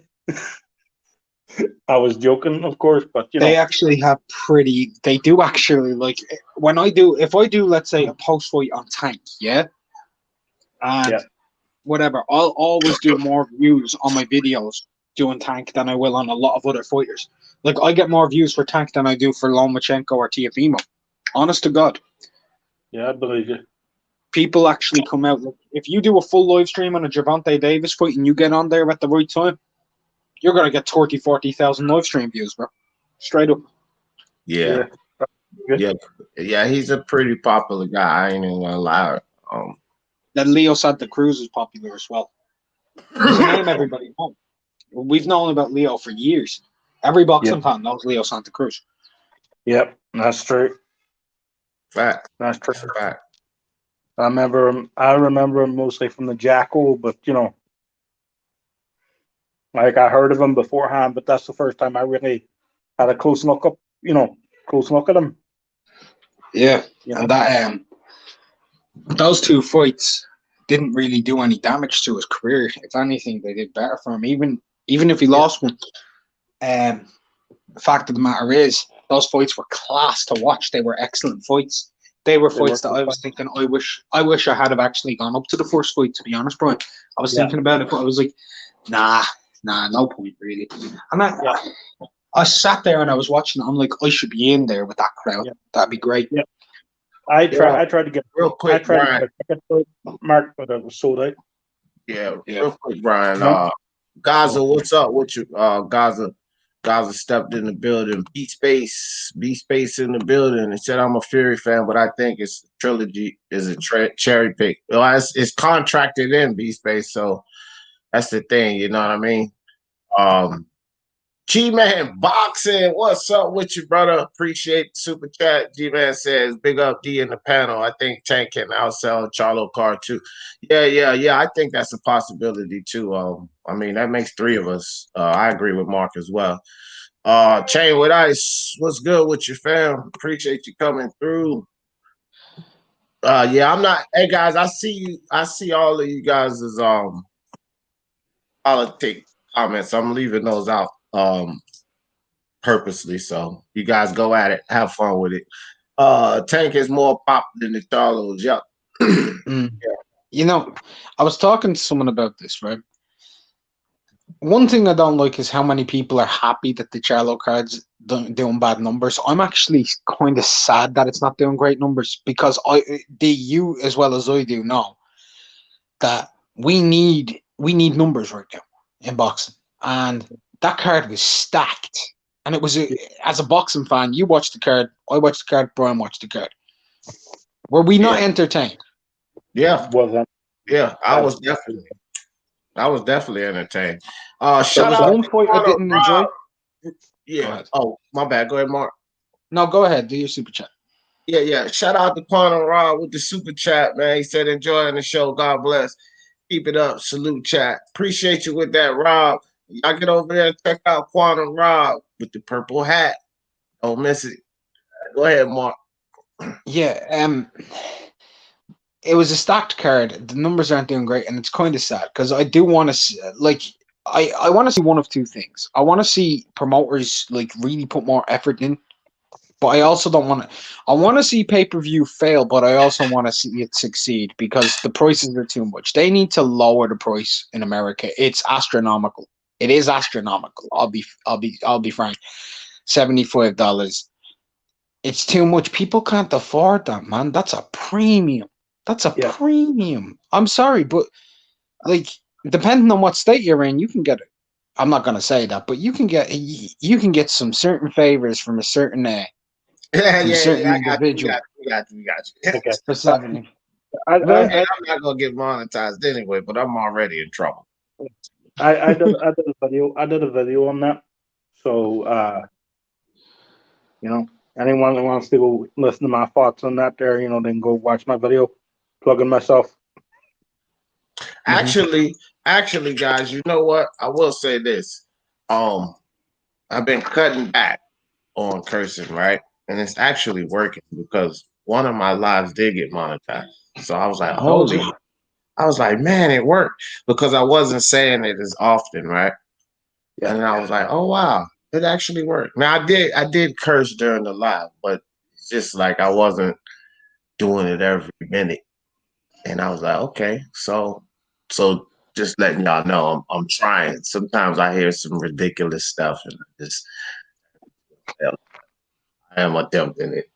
I was joking, of course, but they actually have they do actually, like, if I do, let's say, a post fight on Tank, whatever, I'll always do more views on my videos doing Tank than I will on a lot of other fighters. Like, I get more views for Tank than I do for Lomachenko or Teofimo. Honest to God. Yeah, I believe you. People actually come out. Like, if you do a full live stream on a Gervonta Davis fight and you get on there at the right time, you're going to get 30,000, 40,000 live stream views, bro. Straight up. Yeah. Yeah, he's a pretty popular guy. I ain't even gonna lie. Then Leo Santa Cruz is popular as well. He's a name everybody knows. We've known about Leo for years. Every boxing fan knows Leo Santa Cruz. Yep, that's true. Fact. That's true. Fact. I remember him mostly from the Jackal, but like, I heard of him beforehand, but that's the first time I really had a close look at him. Yeah, and that those two fights didn't really do any damage to his career. If anything, they did better for him. Even if he lost one. The fact of the matter is, those fights were class to watch. They were excellent fights. They were fights that I was thinking, I wish I had have actually gone up to the first fight, to be honest, Brian. I was thinking about it, but I was like, nah, no point really. And I sat there and I was watching it. I'm like, I should be in there with that crowd. Yeah. That'd be great. Yeah. I tried to get real quick, Brian. Mark, but it was sold out. Yeah, real quick, Brian. Gaza, what's up with you? Gaza stepped in the building. B Space in the building. He said, I'm a Fury fan, but I think it's trilogy is a cherry pick. Well, it's contracted in B Space, so that's the thing. You know what I mean? G-Man Boxing, what's up with you, brother? Appreciate the super chat. G-Man says, big up D in the panel. I think Tank can outsell Charlo card too. Yeah. I think that's a possibility too. I mean, that makes three of us. I agree with Mark as well. Chain with Ice, what's good with you, fam? Appreciate you coming through. I'm not. Hey guys, I see all of you guys' politic comments. I'm leaving those out purposely, so you guys go at it, have fun with it. Tank is more pop than the Charlos. Yeah. I was talking to someone about this, right? One thing I don't like is how many people are happy that the Charlo card's doing bad numbers. I'm actually kind of sad that it's not doing great numbers, because you as well as I do know that we need numbers right now in boxing, and that card was stacked. And it was, as a boxing fan, you watched the card, I watched the card, Brian watched the card. Were we not entertained? Yeah. Yeah, I was definitely entertained. Shout out one fight I didn't enjoy. Yeah. Oh, my bad. Go ahead, Mark. No, go ahead. Do your super chat. Yeah. Shout out to Quantum Rob with the super chat, man. He said, enjoying the show. God bless. Keep it up. Salute, chat. Appreciate you with that, Rob. Y'all get over there and check out Quantum Rob with the purple hat. Don't miss it. Go ahead, Mark. Yeah. it was a stacked card. The numbers aren't doing great, and it's kind of sad because I do want to see, I want to see one of two things. I want to see promoters like really put more effort in, but I also don't want to. I want to see pay per view fail, but I also want to see it succeed because the prices are too much. They need to lower the price in America. It's astronomical. It is astronomical. I'll be frank. $75. It's too much. People can't afford that, man. That's a premium. That's a premium. I'm sorry, but like depending on what state you're in, you can get it. I'm not gonna say that, but you can get some certain favors from a certain certain I individual. We got you. Okay. For 70. I I'm not gonna get monetized anyway, but I'm already in trouble. I did a video on that. So you know, anyone that wants to go listen to my thoughts on that there, you know, then go watch my video, plugging myself. Actually, guys, you know what? I will say this. I've been cutting back on cursing, right? And it's actually working because one of my lives did get monetized. So I was like, holy, I was like, man, it worked because I wasn't saying it as often, right? Yeah. And I was like, oh wow, it actually worked. Now I did curse during the live, but it's just like I wasn't doing it every minute. And I was like, okay, so just letting y'all know I'm trying. Sometimes I hear some ridiculous stuff and I am attempting it.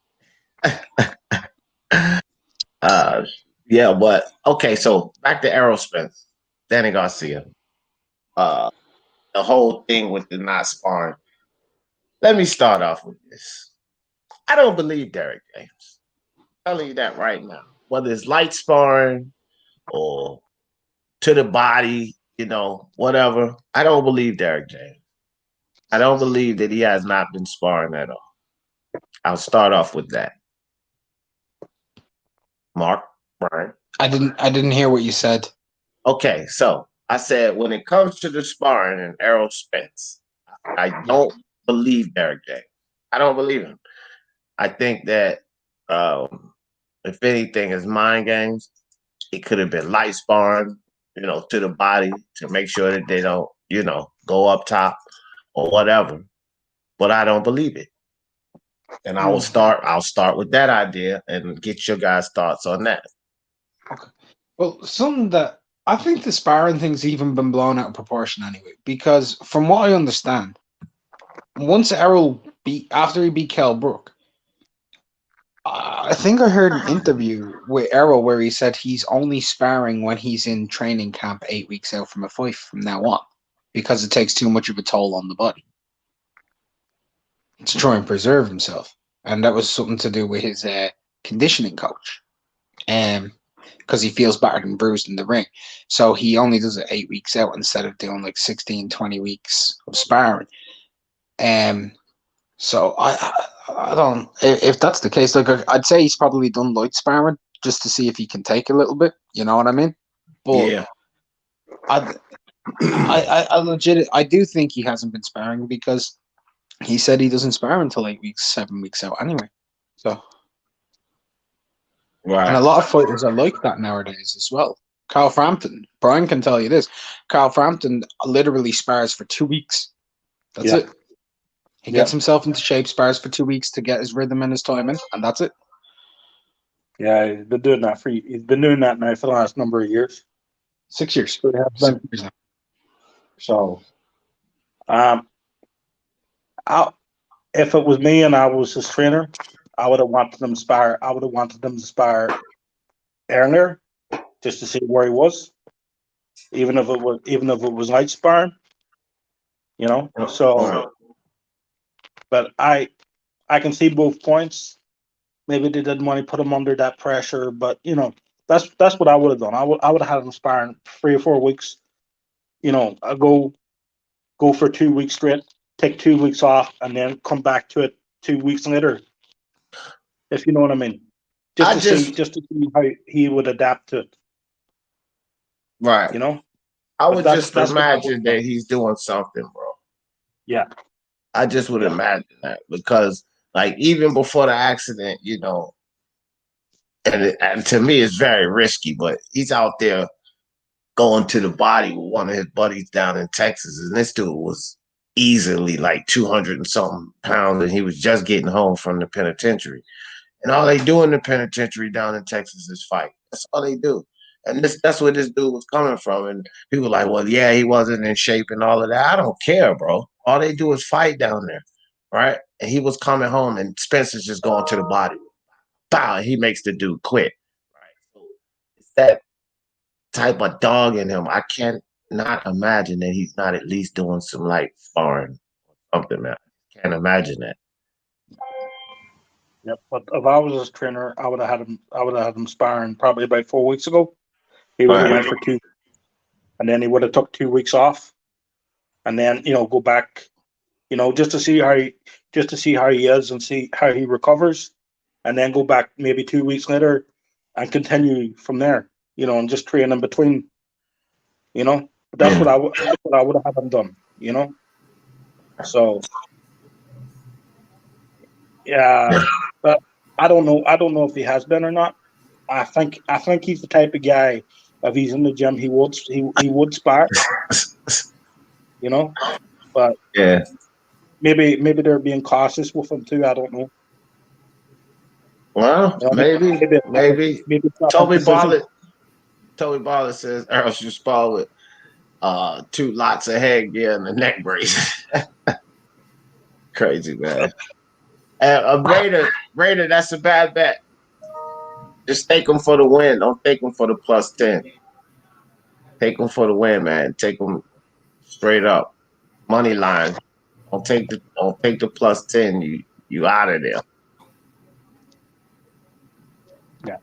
Yeah, but okay, so back to Errol Spence, Danny Garcia. The whole thing with the not sparring. Let me start off with this. I don't believe Derek James. I'm telling you that right now. Whether it's light sparring or to the body, you know, whatever. I don't believe Derek James. I don't believe that he has not been sparring at all. I'll start off with that. Mark, Brian. I didn't hear what you said. Okay, so I said when it comes to the sparring and Errol Spence, I don't believe Derek James. I don't believe him. I think that if anything is mind games, it could have been light sparring, you know, to the body to make sure that they don't, you know, go up top or whatever. But I don't believe it. And I'll start with that idea and get your guys' thoughts on that. Okay. Well, something that I think the sparring thing's even been blown out of proportion anyway, because from what I understand, once Errol after he beat Kell Brook, I think I heard an interview with Errol where he said he's only sparring when he's in training camp 8 weeks out from a fight from now on, because it takes too much of a toll on the body to try and preserve himself. And that was something to do with his conditioning coach. Because he feels battered and bruised in the ring. So he only does it 8 weeks out instead of doing like 16, 20 weeks of sparring. So I don't, if that's the case, like I'd say he's probably done light sparring just to see if he can take a little bit, you know what I mean? But yeah. I legit, I do think he hasn't been sparring because he said he doesn't spar until 8 weeks, 7 weeks out anyway. So. Right. And a lot of fighters are like that nowadays as well. Carl Frampton, Brian can tell you this. Carl Frampton literally spars for 2 weeks. That's it. He gets himself into shape, spars for 2 weeks to get his rhythm and his timing, and that's it. Yeah, he's been doing that now for the last number of years. 6 years. So, if it was me and I was his trainer, I would have wanted them to spar. I would have wanted them to spar earlier, just to see where he was, even if it was light sparring, you know. So, but I can see both points. Maybe they didn't want to put him under that pressure, but you know, that's what I would have done. I would have had him sparring 3 or 4 weeks. You know, I go for 2 weeks straight, take 2 weeks off, and then come back to it 2 weeks later. If you know what I mean, just to see how he would adapt to it. Right. You know, I would just imagine that he's doing something, bro. Yeah. I just would imagine that because, like, even before the accident, you know, and to me, it's very risky. But he's out there going to the body with one of his buddies down in Texas, and this dude was easily like 200 and something pounds, and he was just getting home from the penitentiary. And all they do in the penitentiary down in Texas is fight. That's all they do. And that's where this dude was coming from. And people were like, well, yeah, he wasn't in shape and all of that. I don't care, bro. All they do is fight down there, right? And he was coming home, and Spencer's just going to the body. Bow, he makes the dude quit. Right? So it's that type of dog in him. I can't not imagine that he's not at least doing some light sparring or something, man. I can't imagine that. Yep. But if I was his trainer, I would have had him sparring probably about 4 weeks ago. He would have went for 2, and then he would have took 2 weeks off, and then go back, just to see how he is and see how he recovers, and then go back maybe 2 weeks later and continue from there, and just train in between, But that's what I would have had him done, So yeah, but I don't know if he has been or not. I think he's the type of guy, if he's in the gym, he would spar, But yeah, maybe they're being cautious with him too. I don't know. Well, maybe. Toby Barlett says Errol should spar with 2 lots of headgear and a neck brace. Crazy, man. Raider, that's a bad bet. Just take them for the win. Don't take them for the +10. Take them for the win, man. Take them straight up. Money line. Don't take the +10. You out of there. Yeah.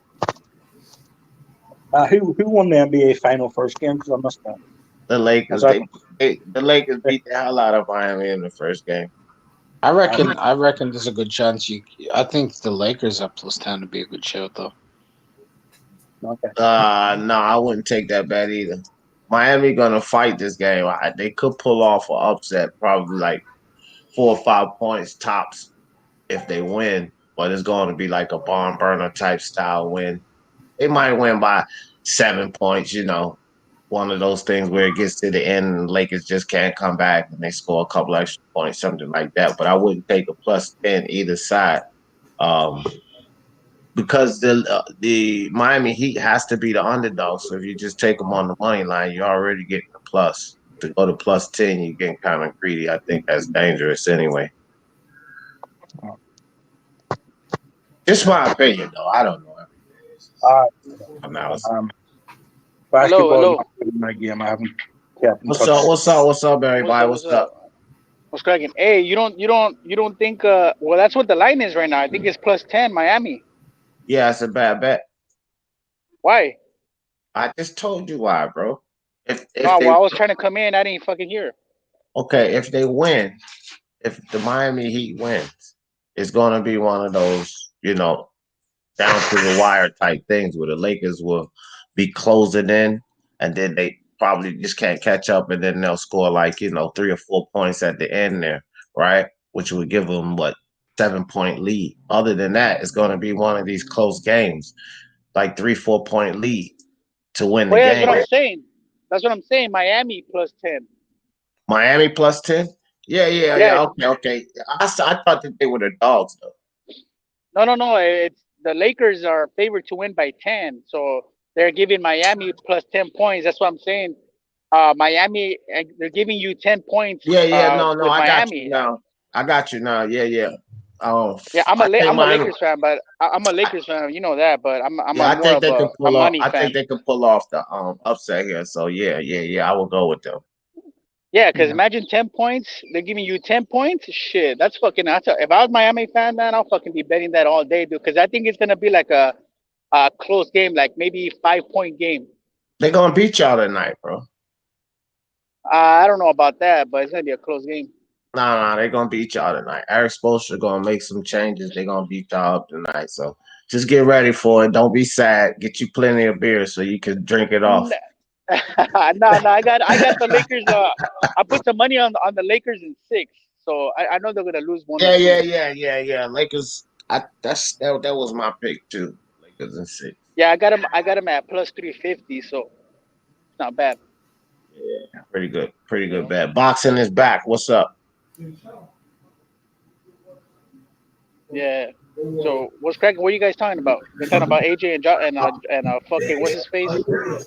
Who won the NBA final first game? Because I missed that. The Lakers. The Lakers beat the hell out of Miami in the first game. I reckon there's a good chance I think the Lakers are +10 to be a good shout though. Okay. No, I wouldn't take that bet either. Miami gonna fight this game. They could pull off an upset, probably like 4 or 5 points tops if they win, but it's going to be like a barn burner type style win. They might win by 7 points, one of those things where it gets to the end and the Lakers just can't come back and they score a couple extra points, something like that. But I wouldn't take a +10 either side. Because the Miami Heat has to be the underdog. So if you just take them on the money line, you're already getting a plus. To go to +10, you're getting kind of greedy. I think that's dangerous anyway. Just my opinion, though. I don't know everything. Basketball is my game. I haven't. What's up, everybody? What's up? What's cracking? Hey, you don't think? Well, that's what the line is right now. I think it's +10 Miami. Yeah, it's a bad bet. Why? I just told you why, bro. I was trying to come in. I didn't fucking hear. Okay, if they win, if the Miami Heat wins, it's going to be one of those, down to the wire type things where the Lakers will be closing in, and then they probably just can't catch up, and then they'll score like 3 or 4 points at the end there, right? Which would give them 7-point lead. Other than that, it's going to be one of these close games, like 3-4 point lead to win the game. That's what I'm saying. Miami +10. Miami +10? Yeah. Okay. I thought that they were the dogs though. No. It's the Lakers are favored to win by 10, so they're giving Miami +10 points. That's what I'm saying. Miami, they're giving you 10 points. No. I Miami. got you now. Yeah. Oh. Yeah, I'm a Lakers fan, but I'm a Lakers fan. You know that, but I'm I think they can pull off. I think they can pull off the upset here. So yeah. I will go with them. Yeah, because imagine 10 points. They're giving you 10 points. Shit, that's fucking. If I was Miami fan, man, I'll fucking be betting that all day, dude. Because I think it's gonna be like a close game, like maybe 5-point game. They're gonna beat y'all tonight, bro. I don't know about that, but it's gonna be a close game. Nah, they're gonna beat y'all tonight. Eric Spoelstra gonna make some changes. They're gonna beat y'all up tonight. So just get ready for it. Don't be sad. Get you plenty of beer so you can drink it off. No, I got the Lakers. I put some money on the Lakers in 6, so I know they're gonna lose one. Yeah. Lakers. That was my pick too. Yeah, I got him. I got him at plus 350, so it's not bad. Yeah, pretty good. Pretty good bet. Boxing is back. What's up? Yeah. So what's cracking? What are you guys talking about? You're talking about AJ and fucking what's his face?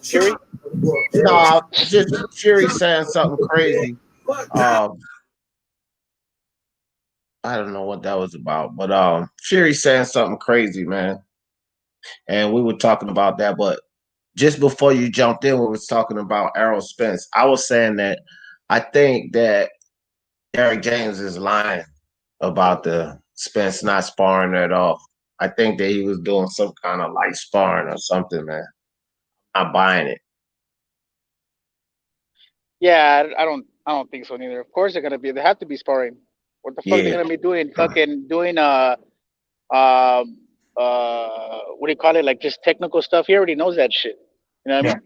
Fury? No, just Fury saying something crazy. I don't know what that was about, but Fury saying something crazy, man. And we were talking about that, but just before you jumped in, we was talking about Errol Spence. I was saying that I think that Eric James is lying about the Spence not sparring at all. I think that he was doing some kind of light sparring or something, man. I'm buying it. Yeah, I don't think so neither. Of course they have to be sparring. What the fuck are they Yeah. gonna be doing? Fucking doing what do you call it? Like just technical stuff. He already knows that shit. You know what I mean?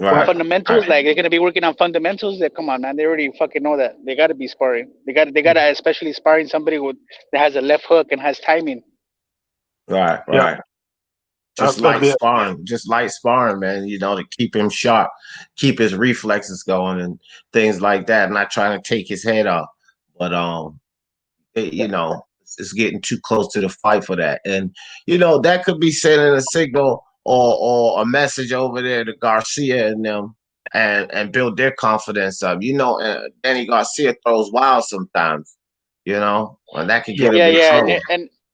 Right. Fundamentals, like they're gonna be working on fundamentals. That come on, man, they already fucking know that. They gotta be sparring. They gotta especially sparring somebody that has a left hook and has timing. Right. Yeah. Just light sparring, man, to keep him sharp, keep his reflexes going and things like that. Not trying to take his head off. But it's getting too close to the fight for that. And that could be sending a signal or a message over there to Garcia and them and build their confidence up. Danny Garcia throws wild sometimes, and that could get him in trouble.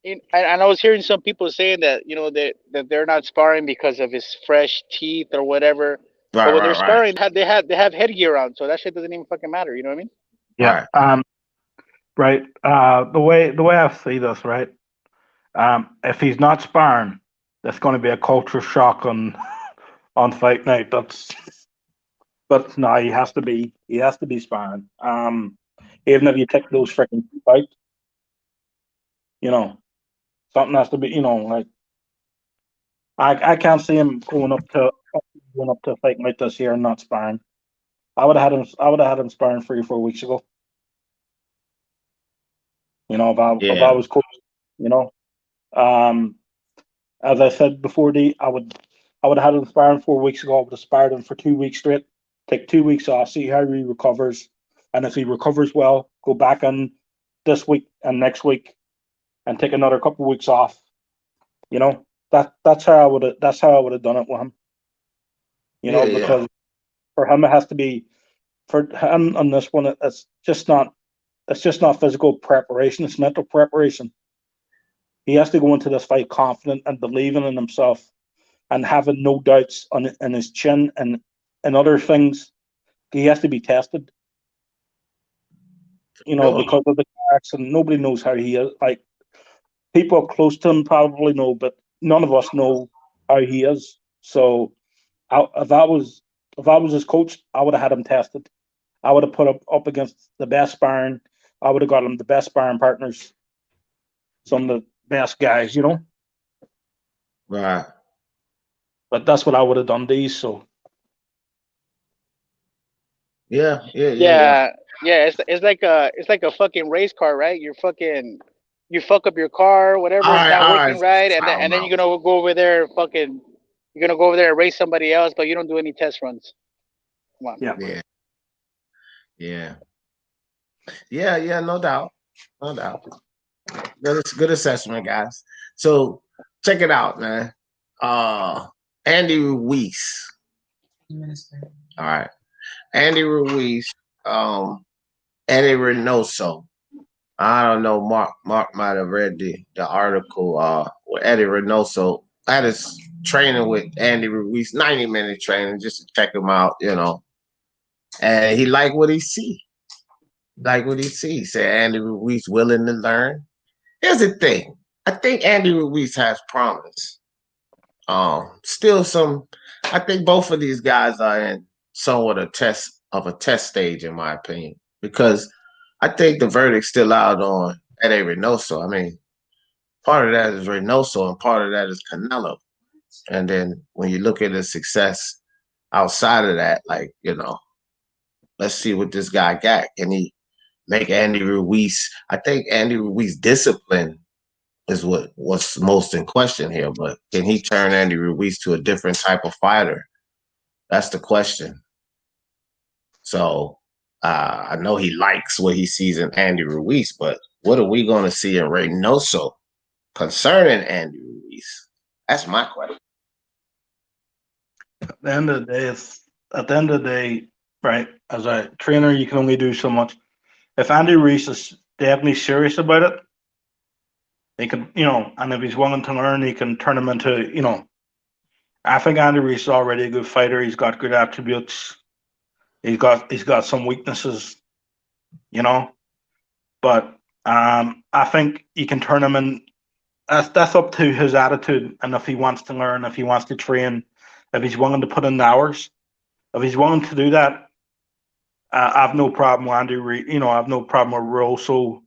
And I was hearing some people saying that that they're not sparring because of his fresh teeth or whatever. But when they're sparring, they have headgear on, so that shit doesn't even fucking matter. You know what I mean? Yeah. Right. The way I see this, right? If he's not sparring, that's going to be a culture shock on fight night. But no, he has to be sparring. Even if you take those freaking fights, something has to be, like I can't see him going up to a fight night this year and not sparring. I would have had him sparring 3 or 4 weeks ago. If I was coach, as I said before, I would have had him sparring 4 weeks ago. I would have sparred him for 2 weeks straight. Take 2 weeks off, see how he recovers, and if he recovers well, go back in this week and next week, and take another couple of weeks off. That's how I would have done it with him. Because for him it has to be, for him on this one, it's just not physical preparation, it's mental preparation. He has to go into this fight confident and believing in himself and having no doubts in his chin and other things. He has to be tested. Because of the accident, nobody knows how he is. Like, people close to him probably know, but none of us know how he is. So if I was his coach, I would have had him tested. I would have put him up against the best sparring. I would have got him the best sparring partners, some of the best guys, Right. But that's what I would have done these. So yeah. It's like a fucking race car, right? You fuck up your car, whatever, it's not working right, and then you're gonna go over there, you're gonna go over there and race somebody else, but you don't do any test runs. Come on. Yeah. No doubt. Good assessment, guys. So check it out, man. Andy Ruiz. All right. Andy Ruiz, Eddy Reynoso. I don't know. Mark might have read the article with Eddy Reynoso. I had his training with Andy Ruiz, 90-minute training just to check him out, And he liked what he see. He said Andy Ruiz willing to learn. Here's the thing. I think Andy Ruiz has promise. Still I think both of these guys are in somewhat a test stage, in my opinion, because I think the verdict's still out on Eddy Reynoso. I mean, part of that is Reynoso and part of that is Canelo. And then when you look at his success outside of that, let's see what this guy got. Can he make Andy Ruiz? I think Andy Ruiz discipline is what's most in question here. But can he turn Andy Ruiz to a different type of fighter? That's the question. So I know he likes what he sees in Andy Ruiz, but what are we going to see in Reynoso concerning Andy Ruiz? That's my question. At the end of the day, right? As a trainer, you can only do so much. If Andy Ruiz is definitely serious about it, he can, and if he's willing to learn, he can turn him into, I think Andy Ruiz is already a good fighter. He's got good attributes. He's got some weaknesses, but I think you can turn him in. That's up to his attitude, and if he wants to learn, if he wants to train, if he's willing to put in the hours, if he's willing to do that, I have no problem with Andy Ruiz. I have no problem with Rosso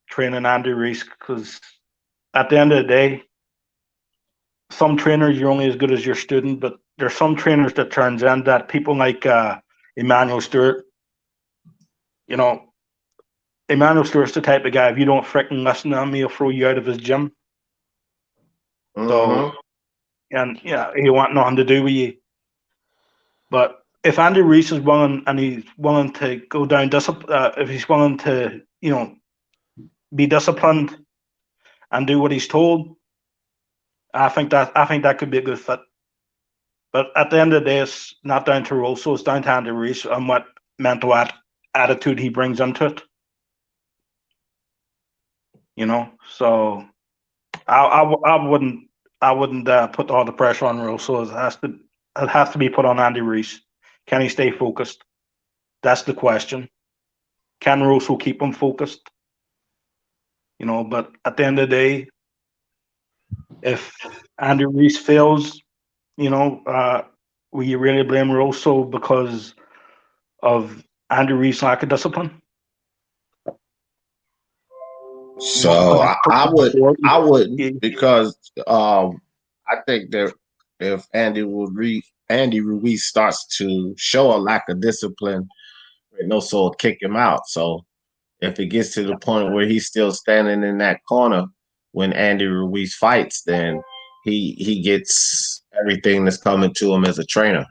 training Andy Ruiz, because at the end of the day, some trainers, you're only as good as your student, but there's some trainers that turns in that people like Emmanuel Stewart. Emmanuel Stewart's the type of guy, if you don't freaking listen to him, he'll throw you out of his gym. So, and he want nothing to do with you. But if Andy Ruiz is willing, and he's willing to go down if he's willing to, be disciplined and do what he's told, I think that could be a good fit. But at the end of the day, it's not down to Rosso, it's down to Andy Ruiz and what mental attitude he brings into it. So I wouldn't put all the pressure on Rosso. It has to be put on Andy Ruiz. Can he stay focused? That's the question. Can Rosso keep him focused? But at the end of the day, if Andy Ruiz fails, will you really blame Rosso because of Andy Ruiz's lack of discipline? So I would because I think that if Andy Ruiz starts to show a lack of discipline, Reynoso will kick him out. So if it gets to the point where he's still standing in that corner when Andy Ruiz fights, then he gets everything that's coming to him as a trainer.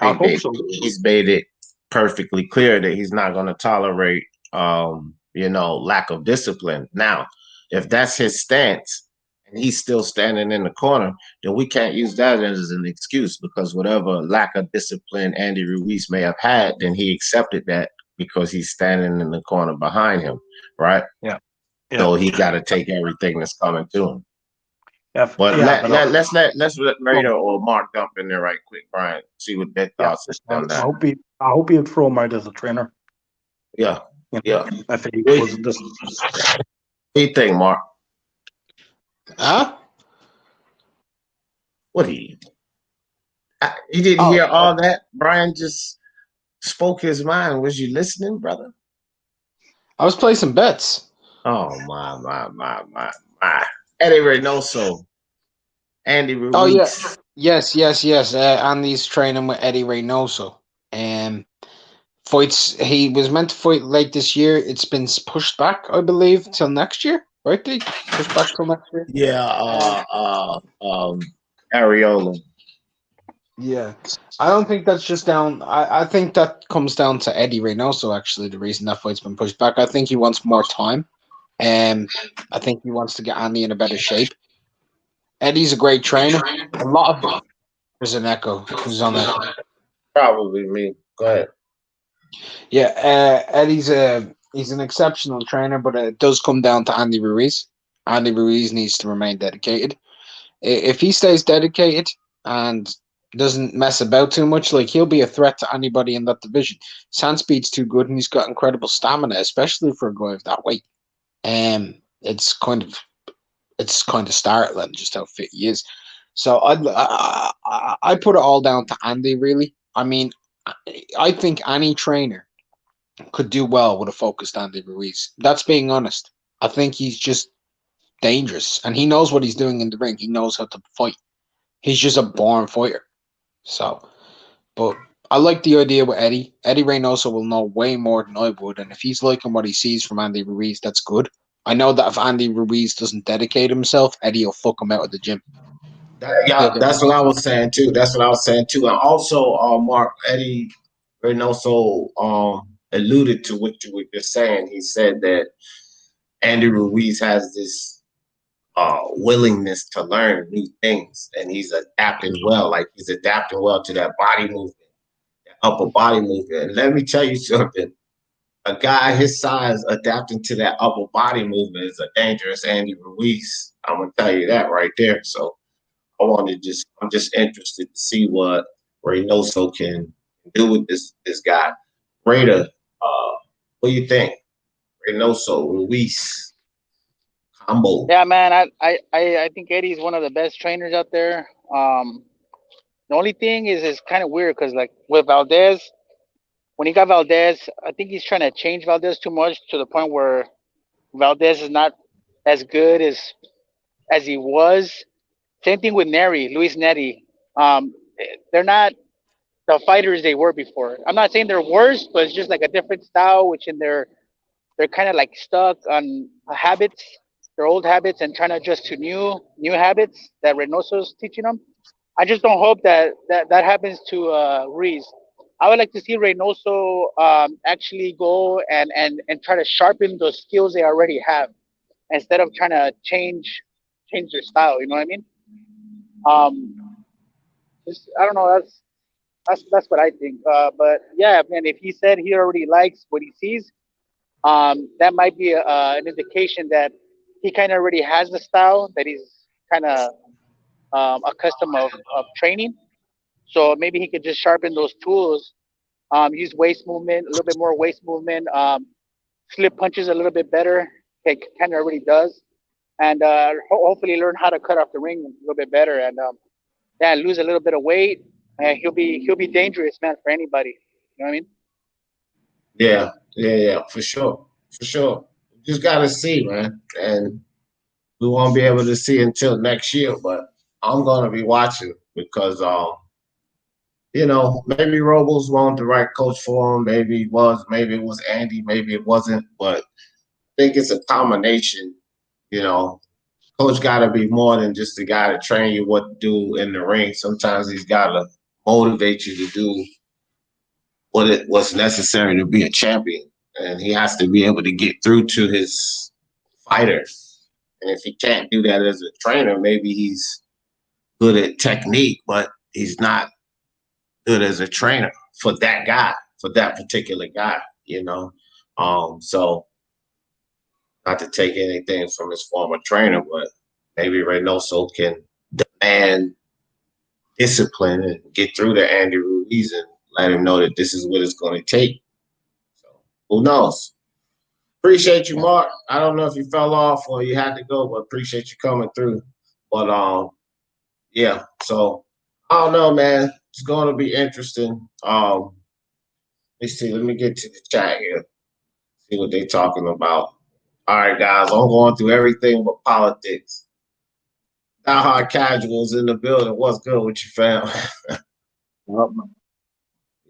I hope so. He's made it perfectly clear that he's not going to tolerate lack of discipline. Now, if that's his stance and he's still standing in the corner, then we can't use that as an excuse, because whatever lack of discipline Andy Ruiz may have had, then he accepted that because he's standing in the corner behind him, right? Yeah. So he got to take everything that's coming to him. Yeah, but let's let Raider or Mark dump in there right quick, Brian. See what their thoughts is on that. I hope he'd throw him out as a trainer. Yeah. I think he was this. What do you think, Mark? Huh? What do you? You didn't hear all that? Brian just spoke his mind. Was you listening, brother? I was placing bets. Oh my. Eddy Reynoso, Andy Ruiz. Oh yes. Andy's training with Eddy Reynoso. Fights. He was meant to fight late this year. It's been pushed back, I believe, till next year. Right? They pushed back till next year. Yeah. Areola. Yeah, I don't think that's just down. I think that comes down to Eddy Reynoso. Actually, the reason that fight's been pushed back, I think he wants more time. I think he wants to get Andy in a better shape. Eddie's a great trainer. A lot of there's an echo. Who's on that? Probably me. Go ahead. Yeah, Eddie's he's an exceptional trainer, but it does come down to Andy Ruiz. Andy Ruiz needs to remain dedicated. If he stays dedicated and doesn't mess about too much, like, he'll be a threat to anybody in that division. SYMST's too good, and he's got incredible stamina, especially for a guy of that weight. It's kind of startling just how fit he is. So I put it all down to Andy, really. I mean, I think any trainer could do well with a focused Andy Ruiz. That's being honest. I think he's just dangerous, and he knows what he's doing in the ring. He knows how to fight. He's just a born fighter. So, but I like the idea with Eddy. Eddy Reynoso will know way more than I would, and if he's liking what he sees from Andy Ruiz, that's good. I know that if Andy Ruiz doesn't dedicate himself, Eddie will fuck him out of the gym. That's what I was saying too. And also, Mark, Eddy Reynoso alluded to what you were just saying. He said that Andy Ruiz has this willingness to learn new things, and he's adapting well. Like he's adapting well to that body movement, that upper body movement. And let me tell you something. A guy his size adapting to that upper body movement is a dangerous Andy Ruiz. I'm gonna tell you that right there. So I'm just interested to see what Reynoso can do with this guy. Raider, what do you think? Reynoso, Ruiz combo. Yeah, man. I think Eddie's one of the best trainers out there. The only thing is it's kind of weird because like with Valdez, when he got Valdez, I think he's trying to change Valdez too much to the point where Valdez is not as good as he was. Same thing with Luis Neri. They're not the fighters they were before. I'm not saying they're worse, but it's just like a different style, which in they're kind of like stuck on habits, their old habits, and trying to adjust to new habits that Reynoso's teaching them. I just don't hope that happens to Ruiz. I would like to see Reynoso actually go and try to sharpen those skills they already have instead of trying to change their style. You know what I mean? I don't know. That's what I think. But yeah, man, if he said he already likes what he sees, that might be an indication that he kind of already has the style that he's kind of accustomed of training. So maybe he could just sharpen those tools, use waist movement, a little bit more waist movement, slip punches a little bit better. He kind of already does, and hopefully learn how to cut off the ring a little bit better, and yeah, lose a little bit of weight. And he'll be dangerous, man, for anybody. You know what I mean? Yeah, for sure. Just gotta see, man, and we won't be able to see until next year. But I'm gonna be watching because maybe Robles wasn't the right coach for him. Maybe it was Andy, maybe it wasn't. But I think it's a combination. Coach got to be more than just the guy to train you what to do in the ring. Sometimes he's got to motivate you to do what's necessary to be a champion, and he has to be able to get through to his fighters. And if he can't do that as a trainer, maybe he's good at technique, but he's not good as a trainer for that guy, for that particular guy. So not to take anything from his former trainer, but maybe Reynoso can demand discipline and get through to Andy Ruiz and let him know that this is what it's going to take. So who knows? Appreciate you, Mark. I don't know if you fell off or you had to go, but appreciate you coming through. But yeah. So I don't know, man. It's going to be interesting. Let's see. Let me get to the chat here. See what they're talking about. All right, guys. I'm going through everything but politics. Die Hard Casuals in the building. What's good with you, fam?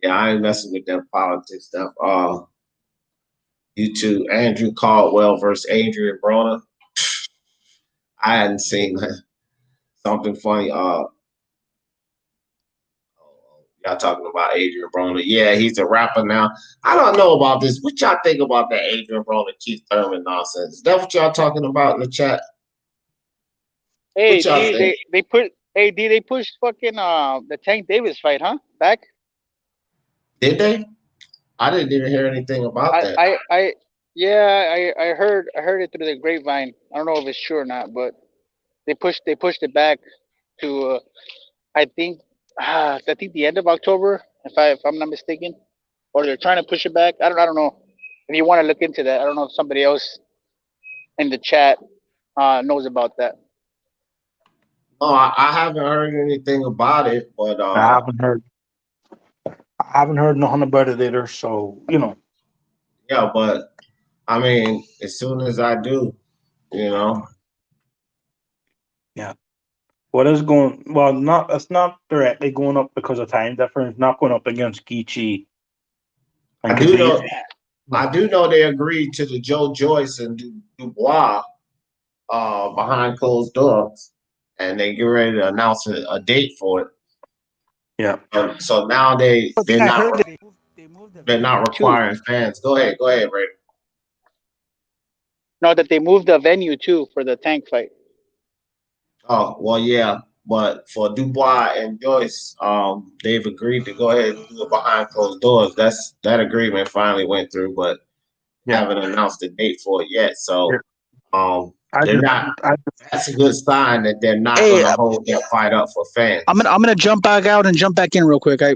Yeah, I ain't messing with that politics stuff. You two, Andrew Caldwell versus Adrian Broner. I hadn't seen that. Something funny. Y'all talking about Adrian Broner. Yeah, he's a rapper now. I don't know about this. What y'all think about that Adrian Broner, Keith Thurman nonsense? Is that what y'all talking about in the chat? Hey, D, they pushed fucking the Tank Davis fight, huh? Back? Did they? I didn't even hear anything about that. I heard it through the grapevine. I don't know if it's true or not, but they pushed it back to I think the end of October, if I'm not mistaken, or they're trying to push it back. I don't know. If you want to look into that, I don't know if somebody else in the chat knows about that. No, I haven't heard anything about it, but I haven't heard nothing about it either. So Yeah, but I mean, as soon as I do, Yeah. What is going? Well, it's not directly going up because of time difference. Not going up against Geechee. I do know. I do know they agreed to the Joe Joyce and Dubois behind closed doors, and they get ready to announce a date for it. Yeah. So now they're not requiring fans. Go ahead, Ray. No, that they moved the venue too for the tank fight. Oh well, yeah, but for Dubois and Joyce, they've agreed to go ahead and do it behind closed doors. That agreement finally went through, but haven't announced the date for it yet. So, they're not. That's a good sign that they're not going to hold that fight up for fans. I'm gonna jump back out and jump back in real quick. I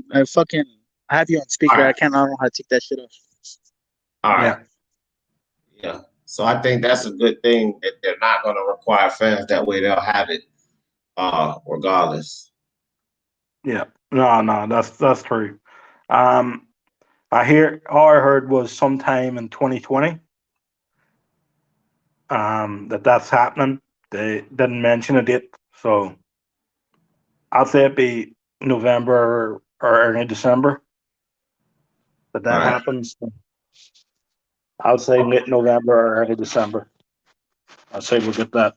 have you on speaker. Right. I don't know how to take that shit off. All right. Yeah. So I think that's a good thing that they're not going to require fans. That way they'll have it, regardless. Yeah. No, that's true. All I heard was sometime in 2020. That's happening. They didn't mention a date, so I'll say it'd be November or early December. But that happens. I'll say late November or early December. I'll say we'll get that.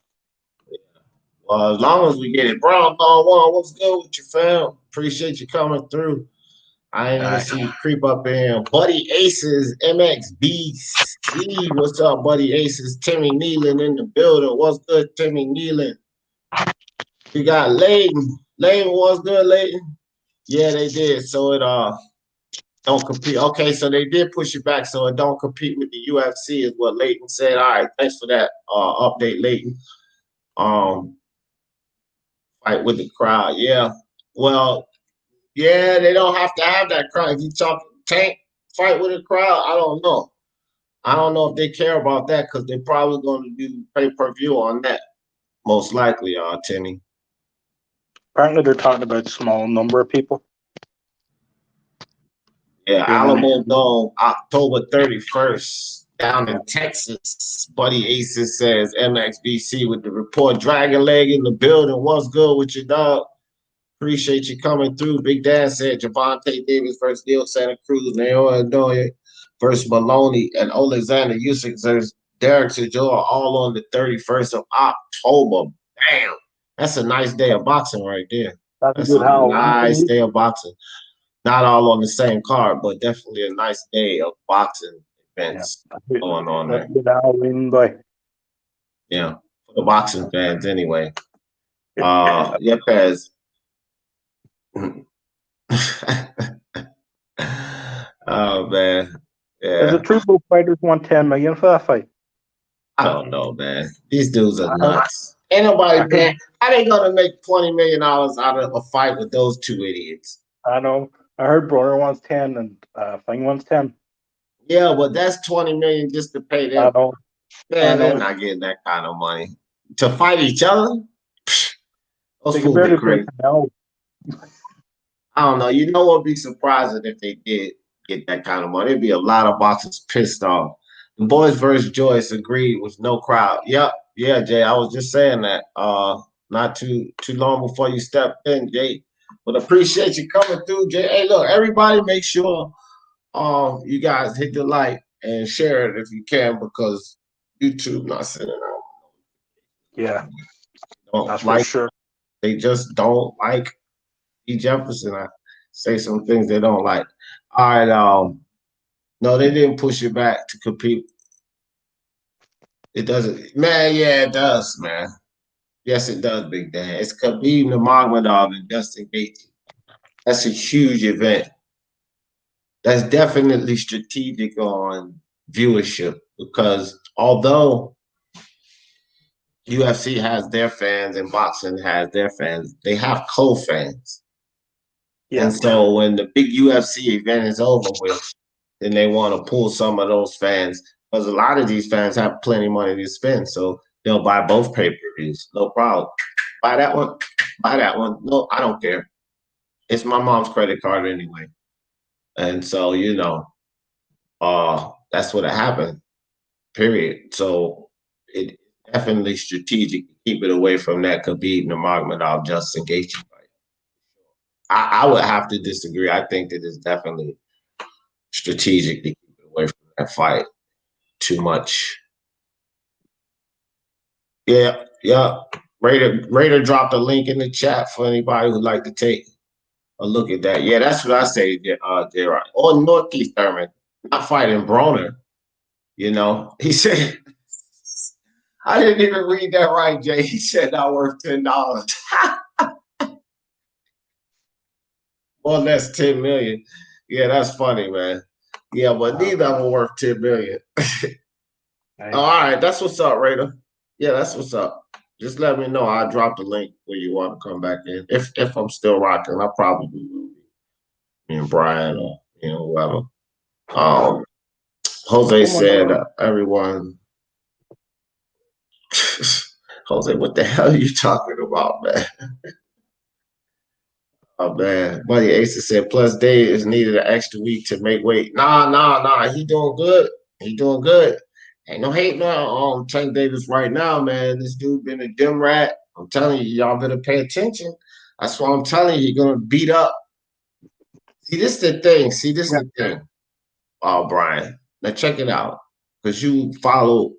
Well, as long as we get it. Brown Ball One, what's good with you, fam? Appreciate you coming through. I ain't even see you creep up in here. Buddy Aces, MXBC. What's up, Buddy Aces? Timmy Nealon in the building. What's good, Timmy Nealon? We got Layton. Layton, what's good, Layton? Yeah, they did. So it don't compete. Okay, so they did push it back, so it don't compete with the UFC, is what Layton said. All right, thanks for that update, Layton. Fight with the crowd. Yeah. Well, yeah, they don't have to have that crowd. If you talk tank fight with a crowd, I don't know. I don't know if they care about that because they're probably going to do pay-per-view on that, most likely, Timmy. Apparently, they're talking about a small number of people. Yeah, Alamo Dome, October 31st, down in Texas. Buddy Aces says MXBC with the report. Dragon Leg in the building. What's good with you, dog? Appreciate you coming through. Big Dan said Gervonta Davis versus Neil Santa Cruz, Naoya Inoue versus Maloney, and Alexander Usyk versus Derek Chisora all on the 31st of October. Damn, that's a nice day of boxing right there. That's a nice day of boxing. Not all on the same card, but definitely a nice day of boxing events going on there. Yeah, for the boxing fans anyway. Pez. Oh man, yeah. Is it true both fighters won $10 million for that fight? I don't know, man. These dudes are nuts. Ain't nobody paying. How they gonna make $20 million out of a fight with those two idiots? I know. I heard Broner wants 10 and Fang wants 10. Yeah, but that's $20 million just to pay them. I know. Man, they're not getting that kind of money to fight each other. Those fools are crazy. I don't know. You know what would be surprising if they did get that kind of money? There'd be a lot of boxers pissed off. The boys versus Joyce agreed with no crowd. Yep. Yeah, Jay. I was just saying that. Not too long before you stepped in, Jay. But appreciate you coming through, Jay. Hey, look, everybody, make sure you guys hit the like and share it if you can, because YouTube not sending out. Yeah, that's for sure. They just don't like Jefferson. I say some things they don't like. All right, no, they didn't push it back to compete. It doesn't, man. Yeah, it does, man. Yes, it does, Big Dan. It's Khabib Nurmagomedov and Dustin Gaethje. That's a huge event. That's definitely strategic on viewership, because although UFC has their fans and boxing has their fans, they have co-fans. Yeah. And so when the big UFC event is over with, then they want to pull some of those fans, because a lot of these fans have plenty of money to spend. So they'll buy both pay-per-views. No problem. Buy that one. Buy that one. No, I don't care. It's my mom's credit card anyway. And so, that's what happened, period. So it definitely strategic to keep it away from that Khabib Nurmagomedov Justin Gaethje fight. I would have to disagree. I think that it's definitely strategic to keep it away from that fight too much. Yeah. Raider dropped a link in the chat for anybody who'd like to take a look at that. Yeah, that's what I say, J-Rod. Or North Keith Thurman, not fighting Broner. You know, he said, I didn't even read that right, Jay. He said not worth $10. Well, that's 10 million. Yeah, that's funny, man. Yeah, but neither of them are worth 10 million. All right, that's what's up, Raider. Yeah, that's what's up. Just let me know. I'll drop the link where you want to come back in. If I'm still rocking, I probably will be. Me and Brian or whoever. Jose said, everyone. Jose, what the hell are you talking about, man? Oh man, Buddy Ace said, plus Dave is needed an extra week to make weight. Nah. He doing good. He doing good. Ain't no hate on Tank Davis right now, man. This dude been a gym rat. I'm telling you, y'all better pay attention. That's why I'm telling you, you're gonna beat up. See, this is the thing. This is the thing. Oh, Brian. Now check it out. Because you follow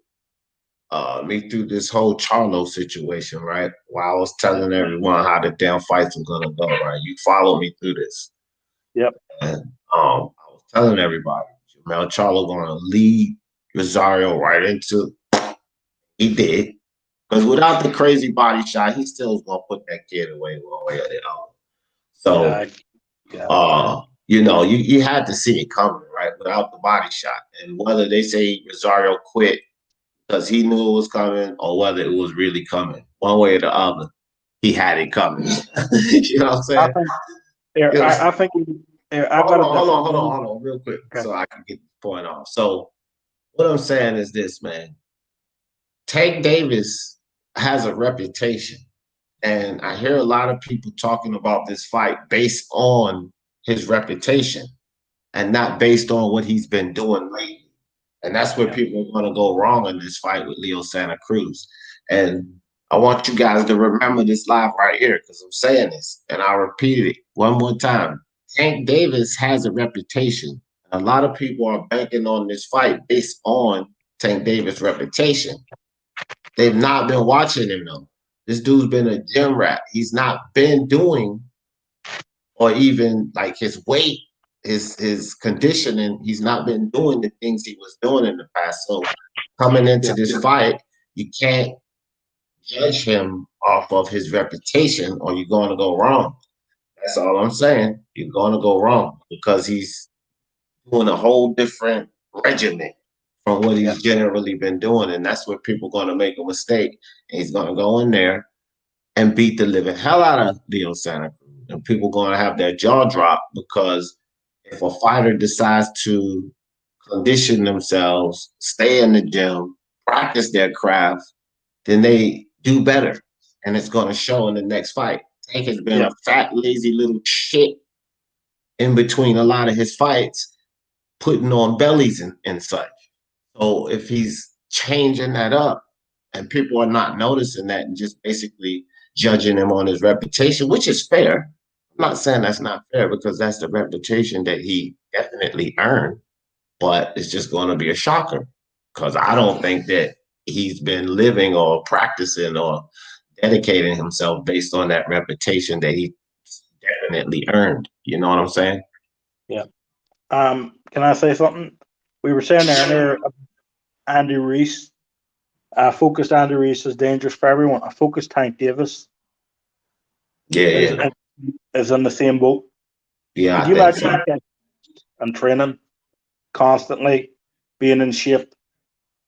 me through this whole Charlo situation, right? While I was telling everyone how the damn fights were gonna go, right? You followed me through this. Yep. And I was telling everybody, Jamel Charlo gonna lead Rosario right into. He did, because without the crazy body shot, he still was gonna put that kid away one way or the other. So, you had to see it coming, right? Without the body shot, and whether they say Rosario quit because he knew it was coming, or whether it was really coming, one way or the other, he had it coming. You know what I'm saying? I think hold on, real quick, so I can get the point off. So, what I'm saying is this, man. Tank Davis has a reputation, and I hear a lot of people talking about this fight based on his reputation and not based on what he's been doing lately. And that's where people are going to go wrong in this fight with Leo Santa Cruz. And I want you guys to remember this live right here, because I'm saying this, and I'll repeat it one more time. Tank Davis has a reputation. A lot of people are banking on this fight based on Tank Davis' reputation. They've not been watching him, though. This dude's been a gym rat. He's not been doing, or even like his weight, his conditioning, he's not been doing the things he was doing in the past. So coming into this fight, you can't judge him off of his reputation, or you're going to go wrong. That's all I'm saying. You're going to go wrong because he's doing a whole different regimen from what he's generally been doing. And that's where people are going to make a mistake. And he's going to go in there and beat the living hell out of Leo Santa Cruz. And people are going to have their jaw drop, because if a fighter decides to condition themselves, stay in the gym, practice their craft, then they do better. And it's going to show in the next fight. Tank has been a fat, lazy little shit in between a lot of his fights, putting on bellies and such. So if he's changing that up and people are not noticing that and just basically judging him on his reputation, which is fair. I'm not saying that's not fair, because that's the reputation that he definitely earned, but it's just going to be a shocker, because I don't think that he's been living or practicing or dedicating himself based on that reputation that he definitely earned. You know what I'm saying? Yeah. Can I say something? We were saying earlier, Andy Ruiz, focused Andy Ruiz is dangerous for everyone. A focused Tank Davis is in the same boat. Yeah, could you imagine and training constantly, being in shape,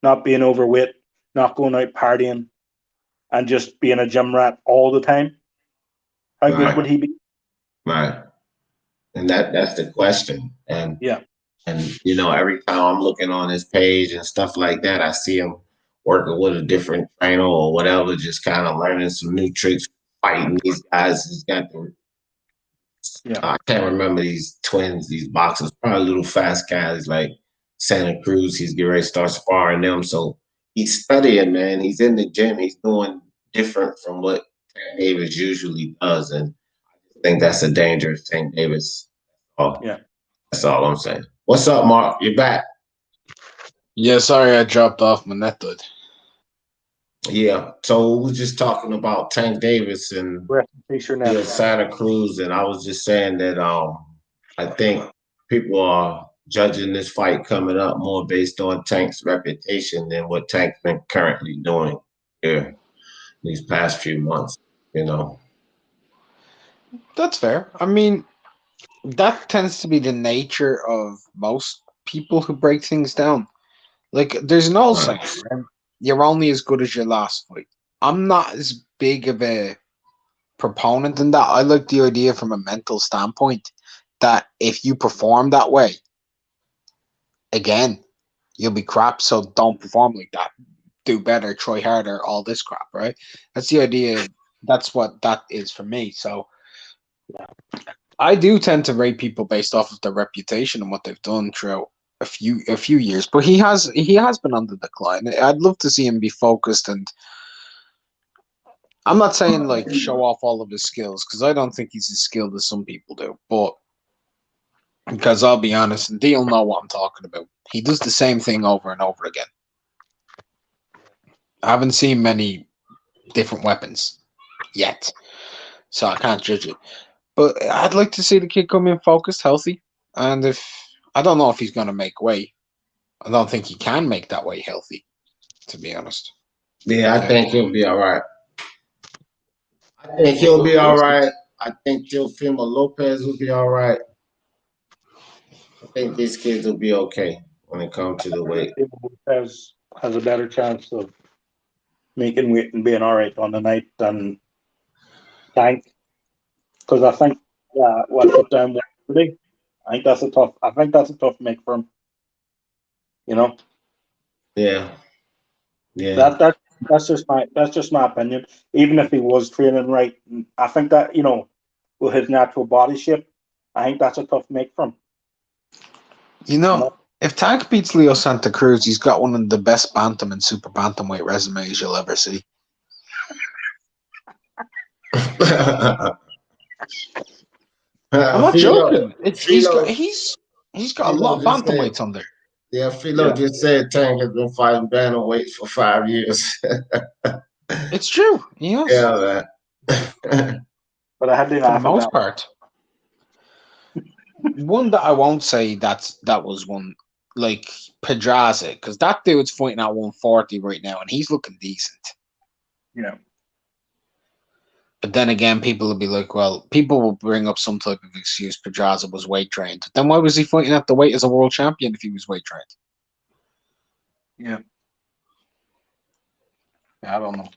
not being overweight, not going out partying, and just being a gym rat all the time? How good would he be? Right. And that's the question. And every time I'm looking on his page and stuff like that, I see him working with a different trainer or whatever, just kind of learning some new tricks, fighting these guys. He's got the I can't remember these twins, these boxers, probably little fast guys like Santa Cruz. He's getting ready to start sparring them. So he's studying, man. He's in the gym. He's doing different from what Tank Davis usually does. And I think that's a dangerous Tank Davis. That's all I'm saying. What's up, Mark? You're back. Yeah, sorry I dropped off. My net died. Yeah, so we were just talking about Tank Davis and Santa Cruz, and I was just saying that I think people are judging this fight coming up more based on Tank's reputation than what Tank's been currently doing here these past few months. That's fair. I mean, that tends to be the nature of most people who break things down. Like, there's an old saying, right? You're only as good as your last fight. I'm not as big of a proponent in that. I like the idea from a mental standpoint that if you perform that way, again, you'll be crap. So don't perform like that. Do better, try harder, all this crap, right? That's the idea. That's what that is for me. So I do tend to rate people based off of their reputation and what they've done throughout a few years. But he has been on the decline. I'd love to see him be focused, and I'm not saying like show off all of his skills because I don't think he's as skilled as some people do. But because I'll be honest, and Deal know what I'm talking about. He does the same thing over and over again. I haven't seen many different weapons yet, so I can't judge it. But I'd like to see the kid come in focused, healthy, and if I don't know if he's going to make weight. I don't think he can make that weight healthy, to be honest. Yeah, I think he'll be all right. I think he'll be all right. I think Teofimo Lopez will be all right. I think these kids will be okay when it comes to the weight. Lopez has a better chance of making weight and being all right on the night than Tank. Because I think what put down today, I think that's a tough make for him. Yeah. That's just my opinion. Even if he was training right, I think that with his natural body shape, I think that's a tough make for him. If Tank beats Leo Santa Cruz, he's got one of the best bantam and super bantamweight resumes you'll ever see. I'm not joking. He's got a lot of bantamweights on there. Yeah, Philo just said Tank has been fighting bantamweights for 5 years. It's true. Yes. Yeah, man. But I had to for the most part. One that I won't say that was one like Pedraza, because that dude's fighting at 140 right now, and he's looking decent. Yeah. But then again, people will be like, well, people will bring up some type of excuse. Pedraza was weight trained. Then why was he fighting at the weight as a world champion if he was weight trained? Yeah. I don't know.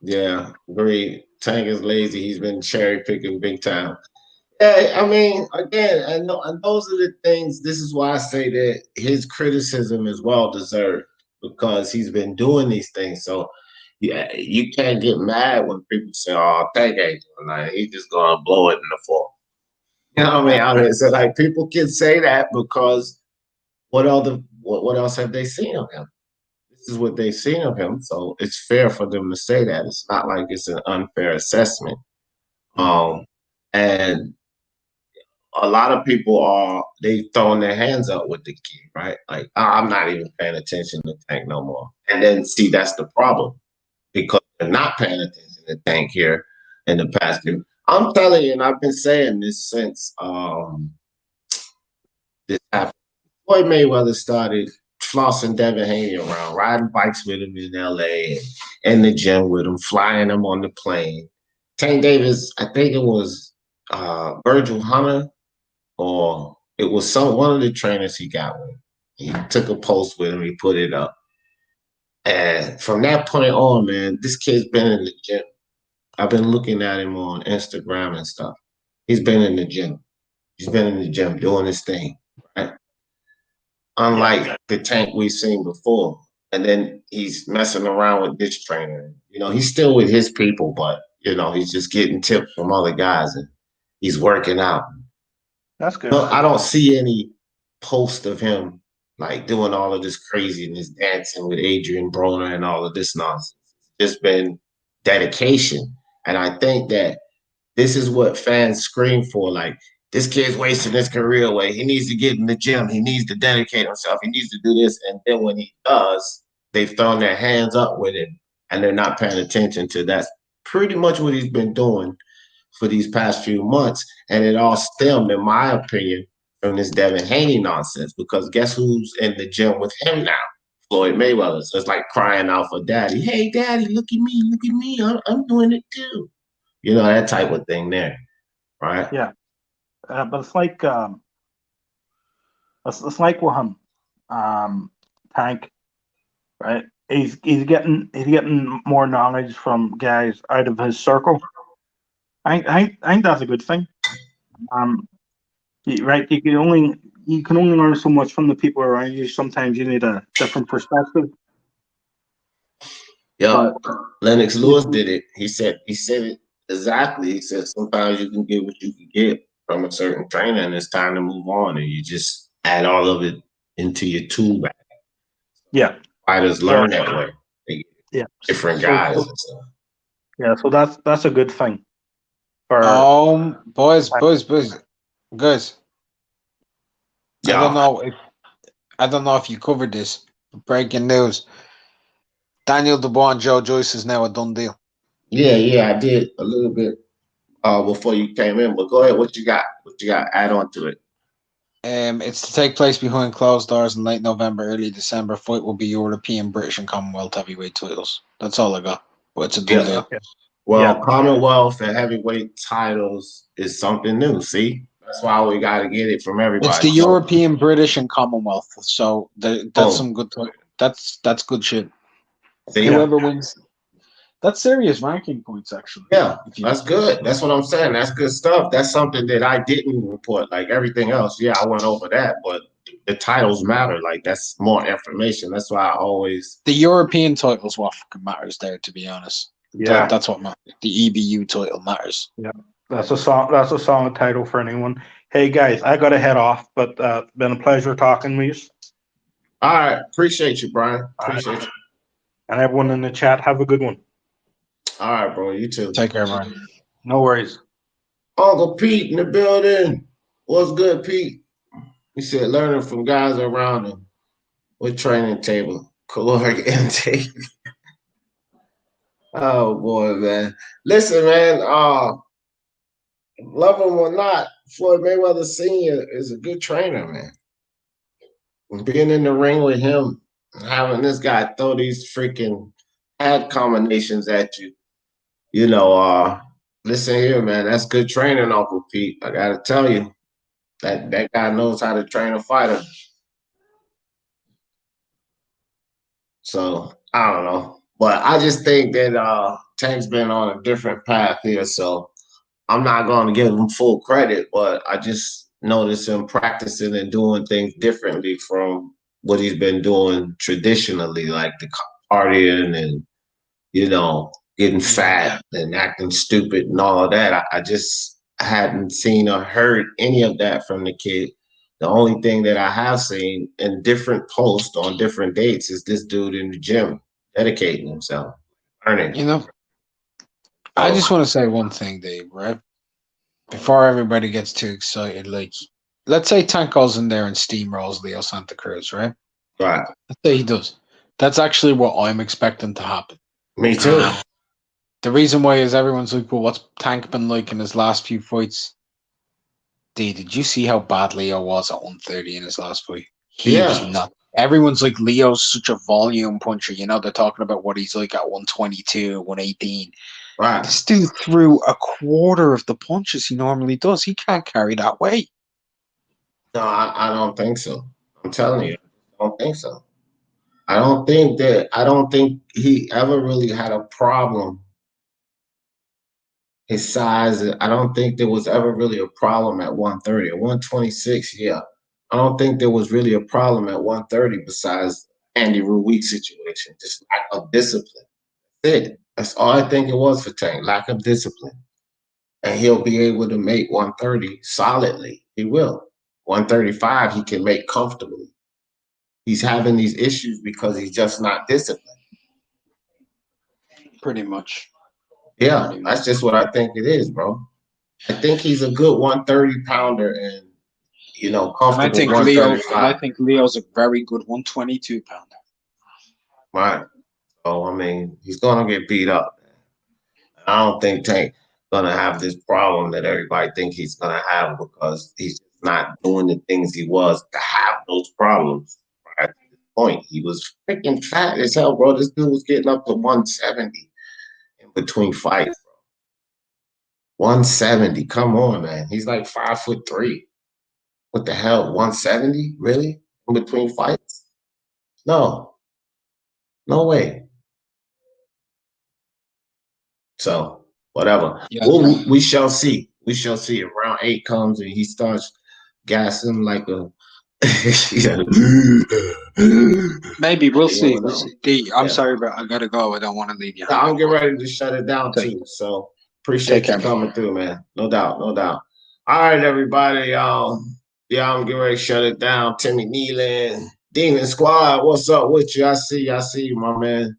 Yeah, agree. Tank is lazy. He's been cherry picking big time. Yeah, I mean, again, and those are the things. This is why I say that his criticism is well deserved because he's been doing these things. So, yeah, you can't get mad when people say, "Oh, Tank ain't doing that. He's just gonna blow it in the fall." You know what I mean? So, like, people can say that because what else have they seen of him? This is what they've seen of him, so it's fair for them to say that. It's not like it's an unfair assessment. And a lot of people they've thrown their hands up with the kid, right? Like, I'm not even paying attention to Tank no more. And then see, that's the problem because they're not paying attention to Tank here in the past few. I'm telling you, and I've been saying this since this happened. Floyd Mayweather started flossing Devin Haney around, riding bikes with him in LA, and in the gym with him, flying him on the plane. Tank Davis, I think it was Virgil Hunter, or it was one of the trainers he got with him. He took a post with him, he put it up. And from that point on, man, this kid's been in the gym. I've been looking at him on Instagram and stuff. He's been in the gym. He's been in the gym doing his thing, right? Unlike the Tank we've seen before. And then he's messing around with this trainer. He's still with his people, but, he's just getting tips from other guys and he's working out. That's good. I don't see any post of him like doing all of this craziness, dancing with Adrian Broner and all of this nonsense. It's just been dedication. And I think that this is what fans scream for. Like, this kid's wasting his career away. He needs to get in the gym. He needs to dedicate himself. He needs to do this. And then when he does, they've thrown their hands up with it, and they're not paying attention to that. Pretty much what he's been doing for these past few months. And it all stemmed, in my opinion, from this Devin Haney nonsense, because guess who's in the gym with him now? Floyd Mayweather. So it's like crying out for daddy. Hey, daddy, look at me. I'm doing it too. You know, that type of thing there, right? Yeah. But it's like with him, Tank, right? He's getting more knowledge from guys out of his circle. I think that's a good thing. Right? You can only learn so much from the people around you. Sometimes you need a different perspective. Yeah, Lennox Lewis did it. He said it exactly. He said sometimes you can get what you can get from a certain trainer, and it's time to move on, and you just add all of it into your tool bag. Yeah, fighters learn that way. Yeah, different guys. Yeah, so that's a good thing. Boys. Yeah. I don't know if you covered this. Breaking news: Daniel Dubois and Joe Joyce is now a done deal. Yeah, I did a little bit before you came in, but go ahead. What you got? Add on to it. It's to take place behind closed doors in late November, early December. Fight will be European, British, and Commonwealth heavyweight titles. That's all I got. But it's a done deal. Okay. Well, Commonwealth and heavyweight titles is something new. See, that's why we got to get it from everybody. It's the European, British, and Commonwealth. So that's some good. That's good shit. See, whoever wins. That's serious ranking points, actually. Yeah, that's good. That's what I'm saying. That's good stuff. That's something that I didn't report. Like everything else, yeah, I went over that, but the titles matter. Like that's more information. That's why I always the European title's what fucking matters there. To be honest, yeah, that's what matters. The EBU title matters. Yeah, that's a song. That's a solid title for anyone. Hey guys, I got to head off, but it's been a pleasure talking with you. All right, appreciate you, Brian. Appreciate you. And everyone in the chat, have a good one. All right, bro. You too. Take care, man. No worries. Uncle Pete in the building. What's good, Pete? He said, learning from guys around him. With training table, caloric intake. Oh boy, man. Listen, man. Love him or not, Floyd Mayweather Sr. is a good trainer, man. Being in the ring with him, having this guy throw these freaking ad combinations at you. You know, listen here, man. That's good training, Uncle Pete. I gotta tell you, that guy knows how to train a fighter. So I don't know, but I just think that Tank's been on a different path here. So I'm not going to give him full credit, but I just notice him practicing and doing things differently from what he's been doing traditionally, like the partying and, you know, getting fat and acting stupid and all of that. I just hadn't seen or heard any of that from the kid. The only thing that I have seen in different posts on different dates is this dude in the gym dedicating himself, learning. You know, I just want to say one thing, Dave, right? Before everybody gets too excited, like, let's say Tank goes in there and steamrolls Leo Santa Cruz, right? Right. Let's say he does. That's actually what I'm expecting to happen. Me too. The reason why is everyone's like, well, what's Tank been like in his last few fights? Did you see how bad Leo was at 130 in his last fight? He was not. Everyone's like, Leo's such a volume puncher. You know, they're talking about what he's like at 122, 118. Right. This dude threw a quarter of the punches he normally does. He can't carry that weight. No, I don't think so. I'm telling you, I don't think so. I don't think he ever really had a problem. His size, I don't think there was ever really a problem at 130. At 126, yeah. I don't think there was really a problem at 130 besides Andy Ruiz situation, just lack of discipline. That's it. That's all I think it was for Tank, lack of discipline. And he'll be able to make 130 solidly. He will. 135 he can make comfortably. He's having these issues because he's just not disciplined. Pretty much. Yeah, that's just what I think it is, bro. I think he's a good 130 pounder and, you know, And I comfortable think I 135. think Leo's a very good 122 pounder. Right. So, I mean, he's going to get beat up. I don't think Tank going to have this problem that everybody think he's going to have because he's not doing the things he was to have those problems. Right at this point, he was freaking fat as hell, bro. This dude was getting up to 170 in between fights. 170. Come on, man. He's like 5'3". What the hell? 170? Really? In between fights? No. No way. So whatever. Yeah. We shall see. We shall see if round 8 comes and he starts gassing like a Maybe we'll see. We'll see. D, I'm Yeah. sorry, but I gotta go. I don't want to leave you. I'm getting ready to shut it down Okay. too. So appreciate you coming through, man. No doubt, no doubt. All right, everybody. Yeah, I'm getting ready to shut it down. Timmy Nealon, Demon Squad, what's up with you? I see you, my man.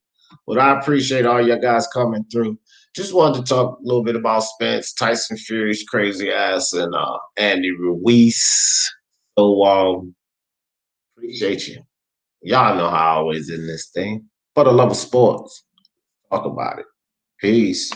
But I appreciate all you guys coming through. Just wanted to talk a little bit about Spence, Tyson Fury's crazy ass, and Andy Ruiz. So appreciate you. Y'all know how I always in this thing. For the love of sports. Talk about it. Peace.